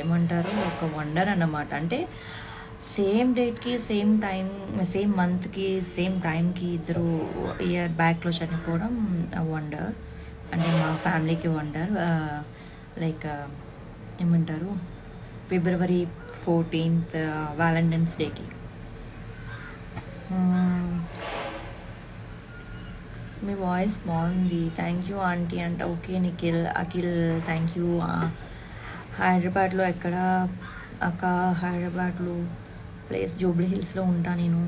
ఏమంటారు, ఒక వండర్ అన్నమాట. అంటే సేమ్ డేట్కి సేమ్ టైం, సేమ్ మంత్కి సేమ్ టైంకి ఇద్దరు ఇయర్ బ్యాక్లో చనిపోవడం వండర్. అంటే మా ఫ్యామిలీకి వండర్. లైక్ ఏమంటారు, February 14th వ్యాలంటైన్స్ డేకి. మీ వాయిస్ బాగుంది, థ్యాంక్ యూ ఆంటీ అంట. Okay Nikhil Akhil, thank you. హైదరాబాద్లో ఎక్కడ అక్క? హైదరాబాద్లో ప్లేస్ జూబ్లీ హిల్స్లో ఉంటా నేను.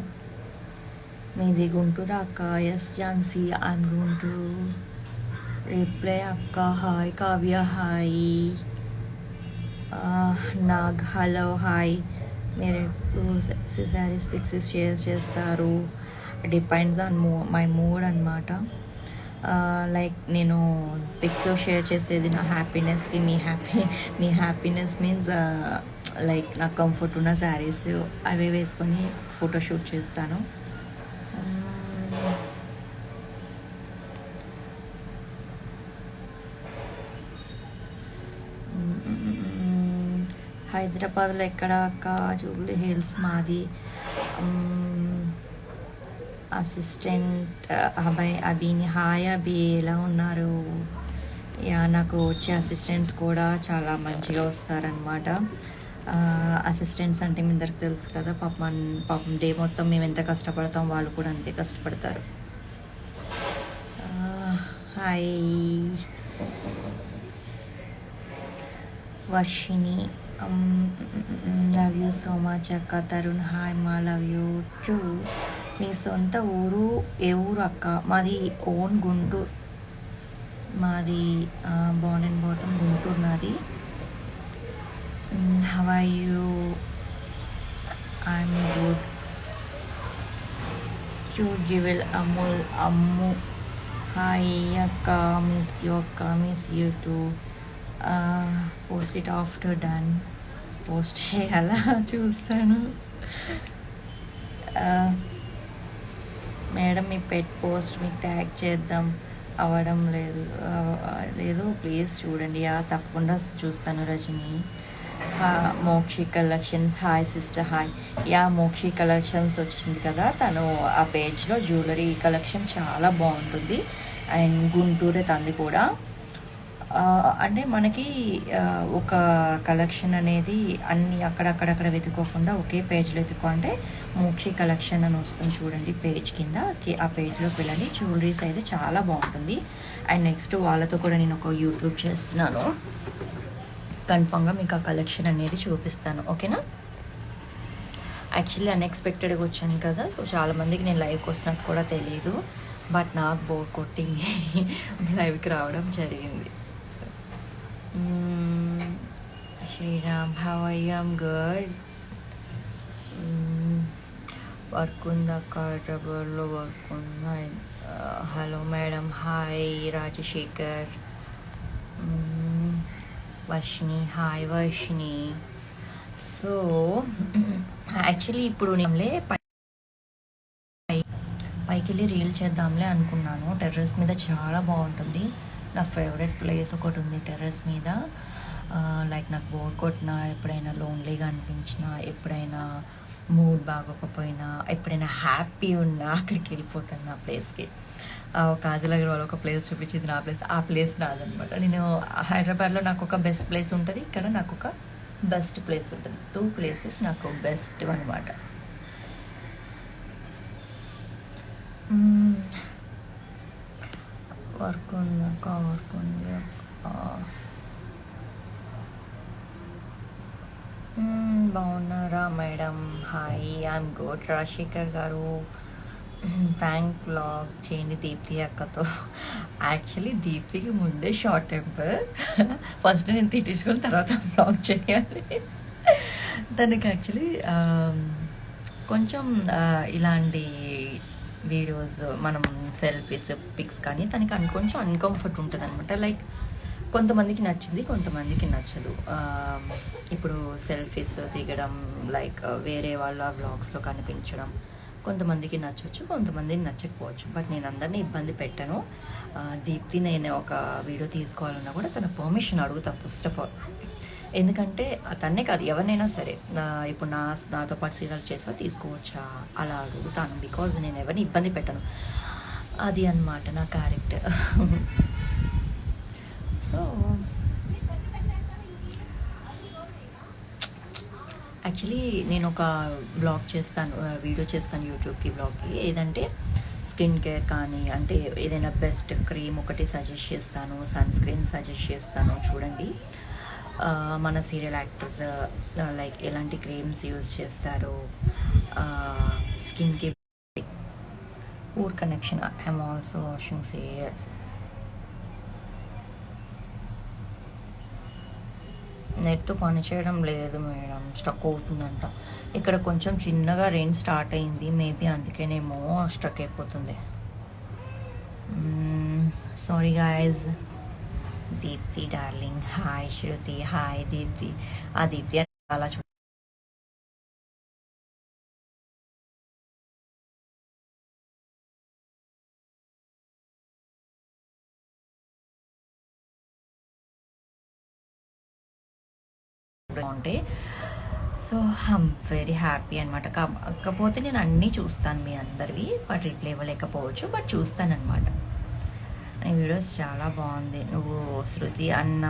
మీది గుంటూరు అక్క? Yes Jhansi, I'm Guntur. Reply అక్క. Hi Kavya, hi. Nag hello, hi. మీరు శారీస్ పిక్స్ షేర్ చేస్తారు? డిపెండ్స్ ఆన్ మై మూడ్ అనమాట. లైక్ నేను పిక్స్ షేర్ చేసేది నా హ్యాపీనెస్కి. మీ హ్యాపీనెస్ మీన్స్ లైక్ నాకు కంఫర్ట్ ఉన్న శారీస్ అవే వేసుకొని ఫోటోషూట్ చేస్తాను. హైదరాబాద్లో ఎక్కడ అక్క? జూబ్లీ హిల్స్ మాది. అసిస్టెంట్ అభిని, హాయ్ అభి, ఎలా ఉన్నారు? నాకు వచ్చే అసిస్టెంట్స్ కూడా చాలా మంచిగా వస్తారనమాట. అసిస్టెంట్స్ అంటే మీ అందరికి తెలుసు కదా, పాపం డే మొత్తం మేము ఎంత కష్టపడతాం వాళ్ళు కూడా అంతే కష్టపడతారు. Hi Varshini, love you so much అక్క. తరుణ్ హాయ్ మా, లవ్ యూ టూ. మీ సొంత ఊరు ఏ ఊరు అక్క? మాది ఓన్ గుంటూరు. మాది బోర్న్ అండ్ బాటమ్ గుంటూరు నాది. How are you? I'm good. Cute గివెల్ అమూల్ అమ్ము, హాయ్ అక్క. మిస్ యూ అక్క, miss you too. Post it after done. Post చేయాలా? చూస్తాను. మేడం మీ పెట్ పోస్ట్ మీకు ట్యాగ్ చేద్దాం అవ్వడం లేదు. ప్లీజ్ చూడండి. తప్పకుండా చూస్తాను Rajani. Mokshi collections. Hi sister, hi. Yeah, Mokshi collections వచ్చింది కదా, తను ఆ పేజ్లో జ్యువెలరీ కలెక్షన్ చాలా బాగుంటుంది. అండ్ గుంటూరే తంది కూడా. అంటే మనకి ఒక కలెక్షన్ అనేది అన్ని అక్కడక్కడక్కడ వెతుక్కోకుండా ఒకే పేజ్లో వెతుక్కుంటే మోక్షి కలెక్షన్ అని వస్తుంది చూడండి పేజ్ కింద. ఆ పేజ్లోకి వెళ్ళండి. జ్యువెలరీస్ అయితే చాలా బాగుంటుంది. అండ్ నెక్స్ట్ వాళ్ళతో కూడా నేను ఒక యూట్యూబ్ చేస్తున్నాను, కన్ఫామ్గా మీకు ఆ కలెక్షన్ అనేది చూపిస్తాను, ఓకేనా. యాక్చువల్లీ అన్ఎక్స్పెక్టెడ్గా వచ్చాను కదా, సో చాలామందికి నేను లైవ్కి వస్తున్నట్టు కూడా తెలియదు. బట్ నాకు బోర్ కొట్టి లైవ్కి రావడం జరిగింది. Sriram, how are you? I'm good. Work ఉందక్క, హైదరాబాద్లో వర్క్ ఉందా? Hello madam, hi. Rajasekhar, Varshini, hi Varshini. So actually ఇప్పుడు నేనులే పైకి వెళ్ళి రీల్ చేద్దాంలే అనుకున్నాను. టెర్రస్ మీద చాలా బాగుంటుంది. నా ఫేవరెట్ ప్లేస్ ఒకటి ఉంది టెర్రస్ మీద. లైక్ నాకు బోర్ కొట్టినా, ఎప్పుడైనా లోన్లీగా అనిపించినా, ఎప్పుడైనా మూడ్ బాగోకపోయినా, ఎప్పుడైనా హ్యాపీ ఉన్నా అక్కడికి వెళ్ళిపోతాను నా ప్లేస్కి. కాజల్ అగర్వాల్ ఒక ప్లేస్ చూపించింది నా ప్లేస్, ఆ ప్లేస్ నాదనమాట. నేను హైదరాబాద్లో నాకు ఒక బెస్ట్ ప్లేస్ ఉంటుంది, ఇక్కడ నాకు ఒక బెస్ట్ ప్లేస్ ఉంటుంది. 2 ప్లేసెస్ నాకు బెస్ట్ అనమాట. వర్క్ ఉంది అక్క, వర్క్ ఉంది అక్క. బాగున్నారా madam? Hi, I'm good. Rajasekhar గారు, ప్రాంక్ వ్లాగ్ చేయండి దీప్తి అక్కతో. యాక్చువల్లీ దీప్తికి ముందే షార్ట్ టెంపర్. ఫస్ట్ నేను తిట్టించుకుని తర్వాత వ్లాగ్ చేయాలి. తనకి యాక్చువల్లీ కొంచెం ఇలాంటి వీడియోస్, మనం సెల్ఫీస్, పిక్స్ కానీ తనకి కొంచెం అన్కంఫర్ట్ ఉంటుంది అనమాట. లైక్ కొంతమందికి నచ్చింది, కొంతమందికి నచ్చదు. ఇప్పుడు సెల్ఫీస్ దిగడం, లైక్ వేరే వాళ్ళ వ్లాగ్స్లో కనిపించడం కొంతమందికి నచ్చవచ్చు, కొంతమందికి నచ్చకపోవచ్చు. బట్ నేను అందరినీ ఇబ్బంది పెట్టాను. దీప్తి నేను ఒక వీడియో తీసుకోవాలన్నా కూడా తన పర్మిషన్ అడుగుతా ఫస్ట్ ఆఫ్ ఆల్. ఎందుకంటే తన్నే కాదు, ఎవరినైనా సరే, ఇప్పుడు నాతో పాటు సీరియల్ చేసా తీసుకోవచ్చా అలా అడుగుతాను. బికాజ్ నేను ఎవరిని ఇబ్బంది పెట్టను, అది అన్నమాట నా క్యారెక్టర్. సో యాక్చువల్లీ నేను ఒక బ్లాగ్ చేస్తాను, వీడియో చేస్తాను యూట్యూబ్కి, బ్లాగ్కి. ఏదంటే స్కిన్ కేర్ కానీ, అంటే ఏదైనా బెస్ట్ క్రీమ్ ఒకటి సజెస్ట్ చేస్తాను, సన్ స్క్రీన్ సజెస్ట్ చేస్తాను. చూడండి మన సీరియల్ యాక్టర్స్ లైక్ ఎలాంటి క్రీమ్స్ యూజ్ చేస్తారు, స్కిన్కి. Poor connection, I'm also washing serial. Net పనిచేయడం లేదు మేడం, స్టక్ అవుతుందంట. ఇక్కడ కొంచెం చిన్నగా రెయిన్ స్టార్ట్ అయింది, మేబీ అందుకేనేమో స్ట్రక్ అయిపోతుంది. Sorry guys. Deepthi darling, hi. Shruti, hi. Deepthi, ఆ దీప్తి అలా ఉంటే. సో ఐమ్ వెరీ హ్యాపీ అనమాట. కాకపోతే నేను అన్నీ చూస్తాను మీ అందరివి, బట్ రిప్లై ఇవ్వలేకపోవచ్చు, బట్ చూస్తాను అనమాట. నీ వీడియోస్ చాలా బాగుంది. నువ్వు శృతి అన్న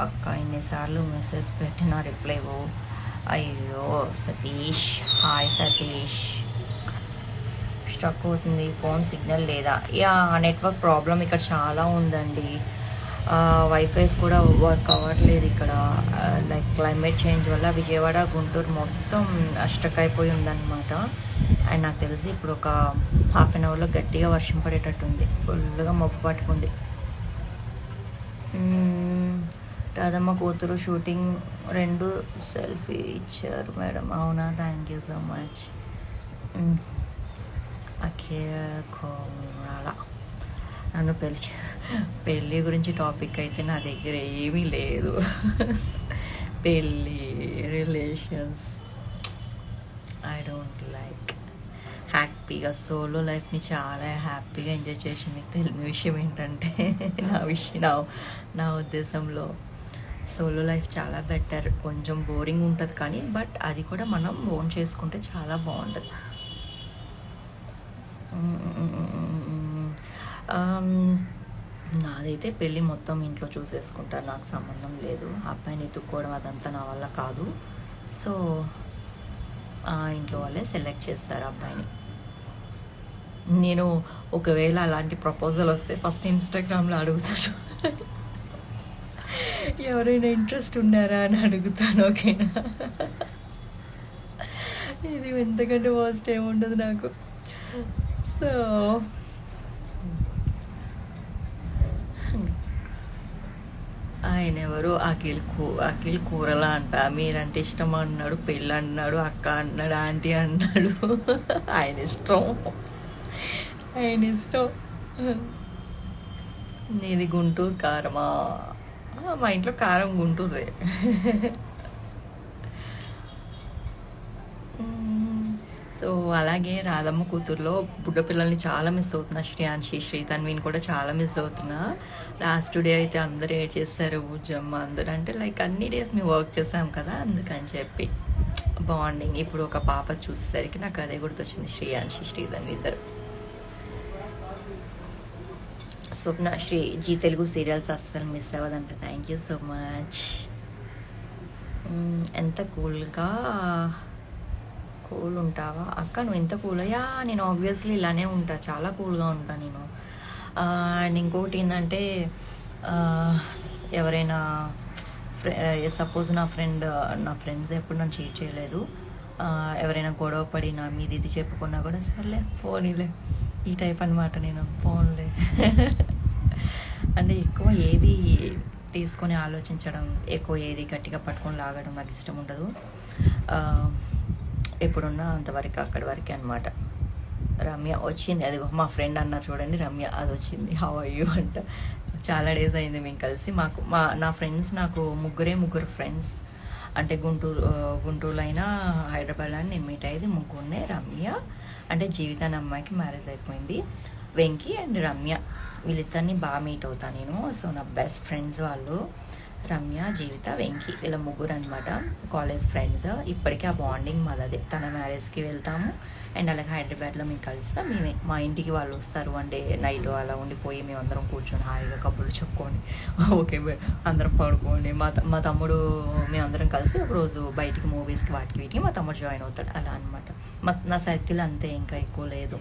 అక్క ఎన్నిసార్లు మెసేజ్ పెట్టినా రిప్లై ఇవ్వవు. అయ్యో సతీష్, హాయ్ సతీష్. స్ట్రక్ అవుతుంది, ఫోన్ సిగ్నల్ లేదా? యా, నెట్వర్క్ ప్రాబ్లం ఇక్కడ చాలా ఉందండి. వైఫైస్ కూడా వర్క్ అవ్వట్లేదు ఇక్కడ. లైక్ క్లైమేట్ చేంజ్ వల్ల విజయవాడ, గుంటూరు మొత్తం స్ట్రక్ అయిపోయి ఉందన్నమాట. అండ్ నాకు తెలిసి ఇప్పుడు ఒక హాఫ్ అన్ అవర్లో గట్టిగా వర్షం పడేటట్టుంది. ఫుల్గా మబ్బు పట్టుకుంది. రాధమ్మ కూతురు షూటింగ్ 2 సెల్ఫీ ఇచ్చారు మేడం. అవునా, థ్యాంక్ యూ సో మచ్. అలా నన్ను పెళ్ళి గురించి టాపిక్ అయితే నా దగ్గర ఏమీ లేదు. పెళ్ళి, రిలేషన్స్, ఐ డోంట్ లైక్. హ్యాపీగా సోలో లైఫ్ని చాలా హ్యాపీగా ఎంజాయ్ చేసి మీకు తెలియని విషయం ఏంటంటే, నా ఉద్దేశంలో సోలో లైఫ్ చాలా బెటర్. కొంచెం బోరింగ్ ఉంటుంది కానీ బట్ అది కూడా మనం ఓన్ చేసుకుంటే చాలా బాగుంటుంది. నాదైతే పెళ్ళి మొత్తం ఇంట్లో చూసేసుకుంటారు, నాకు సంబంధం లేదు. అబ్బాయిని ఎత్తుక్కోవడం అదంతా నా వల్ల కాదు. సో ఇంట్లో వాళ్ళే సెలెక్ట్ చేస్తారు అబ్బాయిని. నేను ఒకవేళ అలాంటి ప్రపోజల్ వస్తే ఫస్ట్ ఇన్స్టాగ్రామ్లో అడుగుతాను, ఎవరైనా ఇంట్రెస్ట్ ఉన్నారా అని అడుగుతాను. ఓకేనా? ఇది ఎంతకంటే ఫస్ట్ ఏముండదు నాకు. సో ఆయన ఎవరు, అఖిల్ కూరలా అంట. మీరంటే ఇష్టం అన్నాడు, పెళ్ళి అన్నాడు, అక్క అన్నాడు, ఆంటీ అన్నాడు. ఆయన ఇష్టం. నీది గుంటూరు కారమా? మా ఇంట్లో కారం గుంటూరుదే. సో అలాగే రాధమ్మ కూతురులో బుడ్డ పిల్లల్ని చాలా మిస్ అవుతున్నా. శ్రేయాన్షి, శ్రీతన్విని కూడా చాలా మిస్ అవుతున్నా. లాస్ట్ డే అయితే అందరూ చేస్తారు, బుజ్జమ్మ అందరూ. అంటే లైక్ అన్ని డేస్ మేము వర్క్ చేసాం కదా, అందుకని చెప్పి బాండింగ్. ఇప్పుడు ఒక పాప చూసేసరికి నాకు అదే గుర్తొచ్చింది, శ్రేయాన్షి, శ్రీతన్వి ఇద్దరు. స్వప్న శ్రీ జీ తెలుగు సీరియల్స్ అస్సలు మిస్ అవ్వదంట. Thank you so much. ఎంత కూల్ ఉంటావా అక్క? నువ్వు ఎంత కూల్? యా, నేను ఆబ్వియస్లీ ఇలానే ఉంటా, చాలా కూల్గా ఉంటా నేను. అండ్ ఇంకోటి ఏంటంటే, ఎవరైనా సపోజ్ నా ఫ్రెండ్స్ ఎప్పుడు నన్ను చీట్ చేయలేదు. ఎవరైనా గొడవ పడి నా మీద ఇది చెప్పుకున్నా కూడా సర్లే ఫోన్లే, ఈ టైప్ అనమాట నేను. ఫోన్లే అంటే ఎక్కువ ఏది తీసుకొని ఆలోచించడం, ఎక్కువ ఏది గట్టిగా పట్టుకొని లాగడం నాకు ఇష్టం ఉండదు. ఎప్పుడున్నా అంతవరకు అక్కడి వరకే అనమాట. రమ్య వచ్చింది, అది మా ఫ్రెండ్ అన్నారు చూడండి, రమ్య అది వచ్చింది. హౌ ఆర్ యూ అంట. చాలా డేస్ అయింది మేము కలిసి. నా ఫ్రెండ్స్, నాకు ముగ్గురు ఫ్రెండ్స్. అంటే గుంటూరులో అయినా హైదరాబాద్లో అయినా నేను మీట్ అయ్యేది ముగ్గురునే. రమ్య అంటే జీవితాన్ని అమ్మాయికి మ్యారేజ్ అయిపోయింది. వెంకీ అండ్ రమ్య, వీళ్ళిద్దరిని బాగా మీట్ అవుతాను నేను. సో నా బెస్ట్ ఫ్రెండ్స్ వాళ్ళు, రమ్య, జీవిత, వెంకీ, వీళ్ళ ముగ్గురు అనమాట. College friends. ఇప్పటికీ ఆ బాండింగ్ మాది. తన మ్యారేజ్కి వెళ్తాము అండ్ అలాగే హైదరాబాద్లో మేము కలిసిన మా ఇంటికి వాళ్ళు వస్తారు. వన్ డే నైట్ అలా ఉండిపోయి మేము అందరం కూర్చొని హాయిగా కబుర్లు చెప్పుకొని ఓకే అందరం పడుకోండి. మా తమ్ముడు, మేమందరం కలిసి ఒకరోజు బయటికి మూవీస్కి వీటికి మా తమ్ముడు జాయిన్ అవుతాడు. అలా అనమాట. నా సర్కిల్ అంతే, ఇంకా ఎక్కువ లేదు.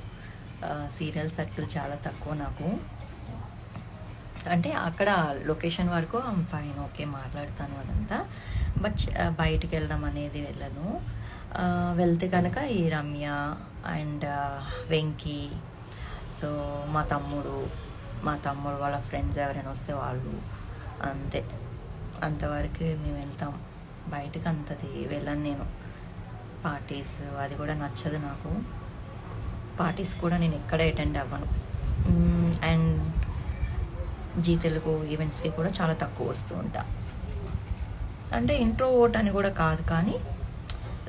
సీరియల్ సర్కిల్ చాలా తక్కువ నాకు. అంటే అక్కడ లొకేషన్ వరకు ఫైన్, ఓకే మాట్లాడతాను అదంతా. బట్ బయటికి వెళ్ళడం అనేది వెళ్ళను. వెళ్తే కనుక ఈ రమ్య అండ్ వెంకీ, సో మా తమ్ముడు వాళ్ళ ఫ్రెండ్స్ ఎవరైనా వస్తే వాళ్ళు, అంతే. అంతవరకు మేము వెళ్తాం. బయటకు అంతది వెళ్ళను నేను. పార్టీస్ అది కూడా నచ్చదు నాకు. పార్టీస్ కూడా నేను ఎక్కడ అటెండ్ అవ్వను. అండ్ జీ తెలుగు ఈవెంట్స్కి కూడా చాలా తక్కువ వస్తూ ఉంటా. అంటే ఇంట్రోవర్ట్ అని కూడా కాదు, కానీ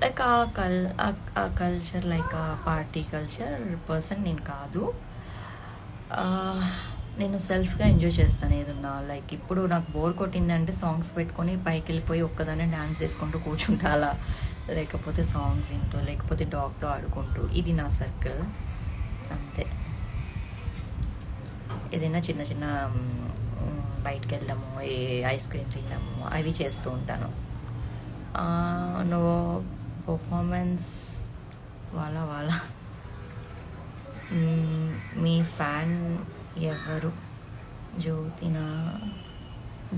లైక్ ఆ కల్చర్, లైక్ ఆ పార్టీ కల్చర్ పర్సన్ నేను కాదు. నేను సెల్ఫ్గా ఎంజాయ్ చేస్తాను ఏదన్నా. లైక్ ఇప్పుడు నాకు బోర్ కొట్టిందంటే సాంగ్స్ పెట్టుకొని పైకి వెళ్ళిపోయి ఒక్కదాన్ని డాన్స్ చేసుకుంటూ కూర్చుంటా అలా. లేకపోతే సాంగ్స్ వింటూ, లేకపోతే డాగ్తో ఆడుకుంటూ. ఇది నా సర్కిల్ అంతే. ఏదైనా చిన్న బయటకు వెళ్ళడము, ఐస్ క్రీమ్ తినడము, అవి చేస్తూ ఉంటాను. నువ్వు పర్ఫార్మెన్స్ వాళ్ళ మీ ఫ్యాన్ ఎవరు?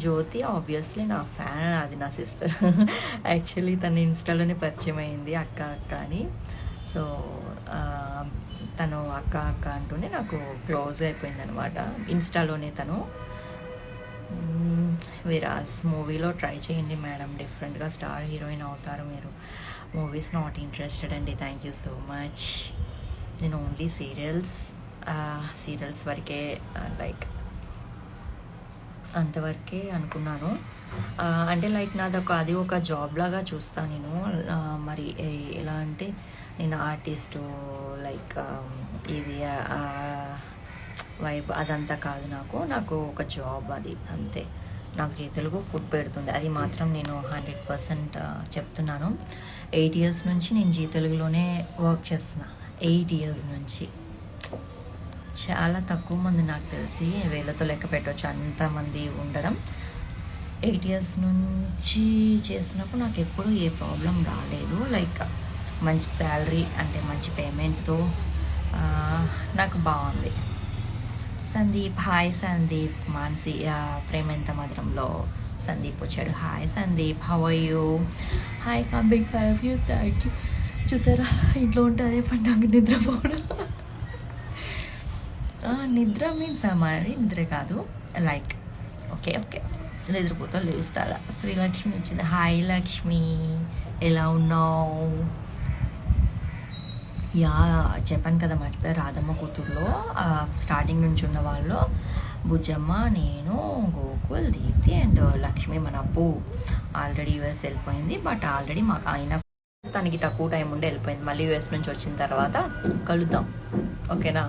జ్యోతి ఆబ్వియస్లీ నా ఫ్యాన్. అది నా సిస్టర్. యాక్చువల్లీ తను ఇన్స్టాలోనే పరిచయం అయింది, అక్క అని. సో తను అక్క అంటూనే నాకు క్లోజ్ అయిపోయింది అనమాట ఇన్స్టాలోనే తను. విరాజ్ మూవీలో ట్రై చేయండి మేడం, డిఫరెంట్గా స్టార్ హీరోయిన్ అవుతారు మీరు. మూవీస్ నాట్ ఇంట్రెస్టెడ్ అండి. Thank you so much. నేను ఓన్లీ సీరియల్స్ వరకే, లైక్ అంతవరకే అనుకున్నాను. అంటే లైక్ అది ఒక జాబ్ లాగా చూస్తాను నేను. మరి ఎలా అంటే, నేను ఆర్టిస్టు లైక్ ఇది వైబ్ అదంతా కాదు నాకు ఒక జాబ్ అది అంతే. నాకు జీ తెలుగు ఫుడ్ పెడుతుంది, అది మాత్రం నేను 100% చెప్తున్నాను. 8 ఇయర్స్ నుంచి నేను జీ తెలుగులోనే వర్క్ చేస్తున్నా. 8 ఇయర్స్ నుంచి. చాలా తక్కువ మంది నాకు తెలిసి, వేలతో లెక్క పెట్టవచ్చు అంతమంది ఉండడం. 8 ఇయర్స్ నుంచి చేసినప్పుడు నాకు ఎప్పుడూ ఏ ప్రాబ్లం రాలేదు. లైక్ మంచి శాలరీ అంటే మంచి పేమెంట్తో నాకు బాగుంది. సందీప్, హాయ్ సందీప్. మానసి ప్రేమ ఎంత మధురంలో సందీప్ వచ్చాడు. Hi Sandeep, how are you? Hi coming have you, thank you. చూసారా, ఇంట్లో ఉంటే అదే పని నాకు నిద్రపోవడం. నిద్ర మీన్స్ మరి నిద్ర కాదు, లైక్ ఓకే నిద్రపోతా లేస్తారా. శ్రీలక్ష్మి వచ్చింది. హాయ్ లక్ష్మి, ఎలా ఉన్నావు? యా, చెప్పాను కదా, మర్చిపోయి రాధమ్మ కూతుర్లో స్టార్టింగ్ నుంచి ఉన్న వాళ్ళు బుజ్జమ్మ, నేను, గోకుల్, దీప్తి అండ్ లక్ష్మి. మన అప్పు ఆల్రెడీ యూఎస్ వెళ్ళిపోయింది, బట్ ఆల్రెడీ మాకు అయినా తనకి తక్కువ టైం ఉండి వెళ్ళిపోయింది. మళ్ళీ యూఎస్ నుంచి వచ్చిన తర్వాత కలుద్దాం, ఓకేనా?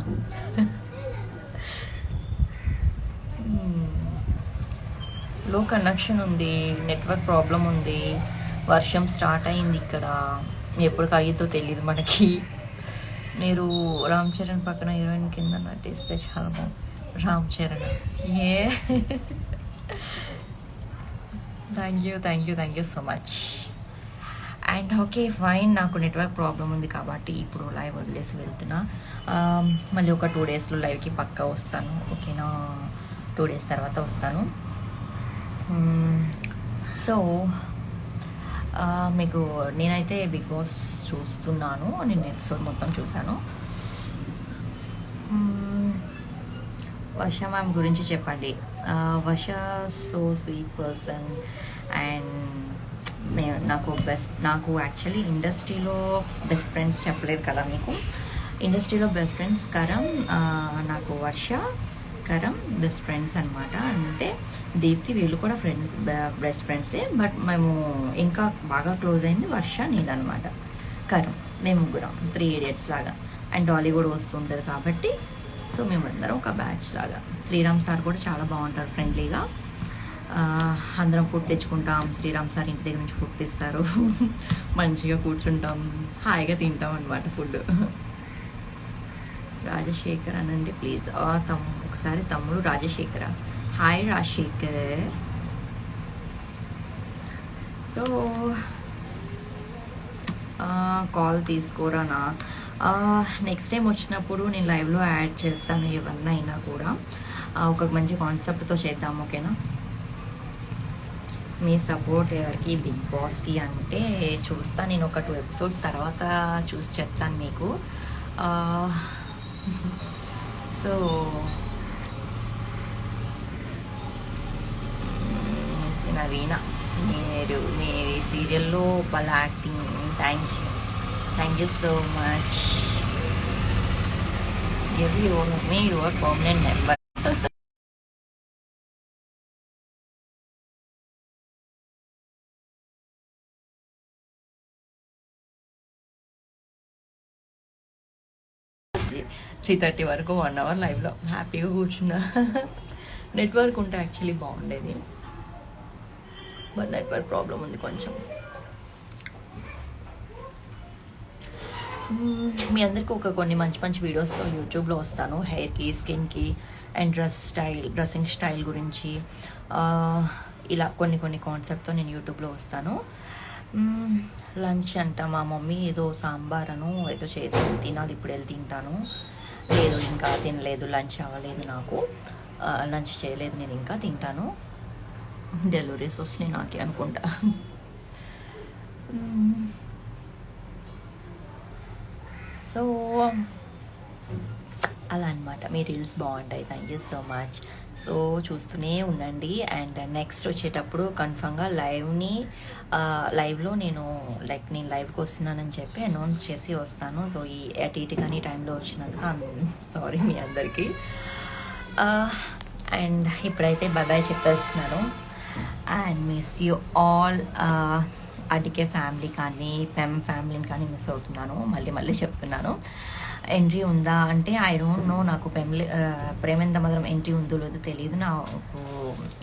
లో కనెక్షన్ ఉంది, నెట్వర్క్ ప్రాబ్లం ఉంది, వర్షం స్టార్ట్ అయింది ఇక్కడ. ఎప్పుడు కాగితో తెలియదు మనకి. మీరు రామ్ చరణ్ పక్కన హీరోయిన్ కింద నటిస్తే చాలా బాగుంది. రామ్ చరణ్, ఏ thank you so much. And okay fine, నాకు నెట్వర్క్ ప్రాబ్లం ఉంది కాబట్టి ఇప్పుడు లైవ్ వదిలేసి వెళ్తున్నా. మళ్ళీ ఒక 2 డేస్లో లైవ్కి పక్కా వస్తాను, ఓకేనా? 2 డేస్ తర్వాత వస్తాను. సో మీకు నేనైతే బిగ్ బాస్ చూస్తున్నాను, నేను ఎపిసోడ్ మొత్తం చూశాను. వర్ష మ్యామ్ గురించి చెప్పండి. వర్ష సో స్వీట్ పర్సన్ అండ్ నాకు యాక్చువల్లీ ఇండస్ట్రీలో బెస్ట్ ఫ్రెండ్స్ చెప్పలేదు కదా మీకు. ఇండస్ట్రీలో బెస్ట్ ఫ్రెండ్స్ కరం, నాకు వర్ష కరం బెస్ట్ ఫ్రెండ్స్ అనమాట. అంటే దీప్తి వీళ్ళు కూడా ఫ్రెండ్స్, బెస్ట్ ఫ్రెండ్సే, బట్ మేము ఇంకా బాగా క్లోజ్ అయింది వర్ష నేను అనమాట. కరం, మేము ముగ్గురం 3 idiots లాగా. అండ్ డాలీ కూడా వస్తుంటుంది కాబట్టి సో మేమందరం ఒక బ్యాచ్ లాగా. శ్రీరామ్ సార్ కూడా చాలా బాగుంటారు, ఫ్రెండ్లీగా. అందరం ఫుడ్ తెచ్చుకుంటాం, శ్రీరామ్ సార్ ఇంటి దగ్గర నుంచి ఫుడ్ తెస్తారు. మంచిగా కూర్చుంటాం, హాయిగా తింటాం అనమాట ఫుడ్. రాజశేఖర్ అనండి ప్లీజ్. ఒకసారి తమ్ముడు Rajasekhara. Hi Rajasekhar. So call తీసుకోరానా? నెక్స్ట్ టైం వచ్చినప్పుడు నేను లైవ్లో యాడ్ చేస్తాను ఏమన్నా కూడా. ఒక మంచి కాన్సెప్ట్తో చేద్దాం, ఓకేనా? మీ సపోర్ట్ ఎవరికి బిగ్ బాస్కి అంటే చూస్తా నేను. ఒక 2 episodes తర్వాత చూసి చెప్తాను మీకు. సో నవీన, మీరు మీ సీరియల్లో వాళ్ళ acting, thank you so much. Give me your permanent number. Three 3:30 వరకు 1 hour లైవ్లో హ్యాపీగా కూర్చున్నా. నెట్వర్క్ ఉంటే యాక్చువల్లీ బాగుండేది, బట్ నెట్వర్క్ ప్రాబ్లం ఉంది కొంచెం. మీ అందరికీ కొన్ని మంచి వీడియోస్తో యూట్యూబ్లో వస్తాను. హెయిర్కి, స్కిన్కి అండ్ డ్రెస్సింగ్ స్టైల్ గురించి ఇలా కొన్ని కాన్సెప్ట్తో నేను యూట్యూబ్లో వస్తాను. లంచ్ అంట మా మమ్మీ ఏదో సాంబార్ ఏదో చేసి తినాలి, ఇప్పుడు వెళ్ళి తింటాను. లేదు ఇంకా తినలేదు, లంచ్ అవ్వలేదు నాకు, లంచ్ చేయలేదు నేను, ఇంకా తింటాను. డెలివరీస్ వస్తున్నాయి నాకే అనుకుంటా. సో అలా అనమాట. మీ రీల్స్ బాగుంటాయి, thank you so much. So చూస్తూనే ఉండండి. అండ్ నెక్స్ట్ వచ్చేటప్పుడు కన్ఫామ్గా లైవ్లో నేను లైవ్కి వస్తున్నానని చెప్పి అనౌన్స్ చేసి వస్తాను. సో ఈ అటు కానీ టైంలో వచ్చినందుకు సారీ మీ అందరికీ. అండ్ ఇప్పుడైతే బాయ్ చెప్పేస్తున్నాను. And miss you all. అడిగే ఫ్యామిలీ కానీ ఫ్యామిలీని కానీ మిస్ అవుతున్నాను, మళ్ళీ చెప్తున్నాను. ఎంట్రీ ఉందా అంటే ఐ డోంట్ నో. నాకు ప్రేమెంత మాత్రం ఎంట్రీ ఉందో లేదో తెలియదు. నాకు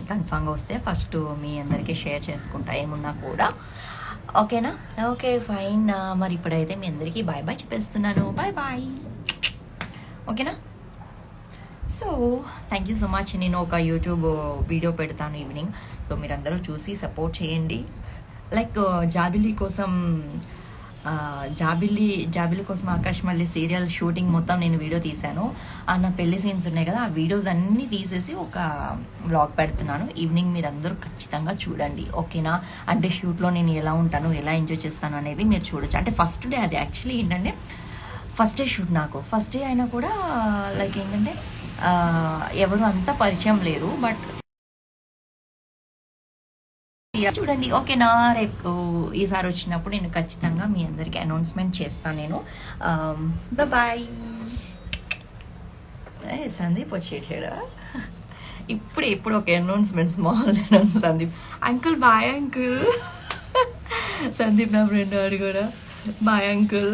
కన్ఫామ్గా వస్తే ఫస్ట్ మీ అందరికీ షేర్ చేసుకుంటా ఏమున్నా కూడా. ఓకేనా? Okay fine. మరి ఇప్పుడైతే మీ అందరికీ బాయ్ బాయ్ చెప్పేస్తున్నాను. Bye bye. ఓకేనా? So thank you so much. నేను ఒక యూట్యూబ్ వీడియో పెడతాను ఈవినింగ్, సో మీరందరూ చూసి సపోర్ట్ చేయండి. లైక్ జాబిలీ కోసం జాబిలి కోసం ఆకాశ్ మళ్ళీ సీరియల్ షూటింగ్ మొత్తం నేను వీడియో తీశాను. నా పెళ్లి సీన్స్ ఉన్నాయి కదా, ఆ వీడియోస్ అన్నీ తీసేసి ఒక వ్లాగ్ పెడుతున్నాను. ఈవినింగ్ మీరు అందరూ ఖచ్చితంగా చూడండి. ఓకేనా? అంటే షూట్లో నేను ఎలా ఉంటాను, ఎలా ఎంజాయ్ చేస్తాను అనేది మీరు చూడొచ్చు. అంటే ఫస్ట్ డే అది యాక్చువల్లీ ఏంటంటే ఫస్ట్ డే షూట్. నాకు ఫస్ట్ డే అయినా కూడా లైక్ ఏంటంటే ఎవరు అంతా పరిచయం లేరు, బట్ చూడండి. ఓకేనా? రేపు ఈసారి వచ్చినప్పుడు నేను ఖచ్చితంగా మీ అందరికీ అనౌన్స్మెంట్ చేస్తాను నేను. బాయ్. సందీప్ వచ్చేసాడా ఇప్పుడు ఒక announcement, small announcement. Sandeep uncle bye uncle. Sandeep నా ఫ్రెండ్ వాడు కూడా బాయ్ అంకుల్.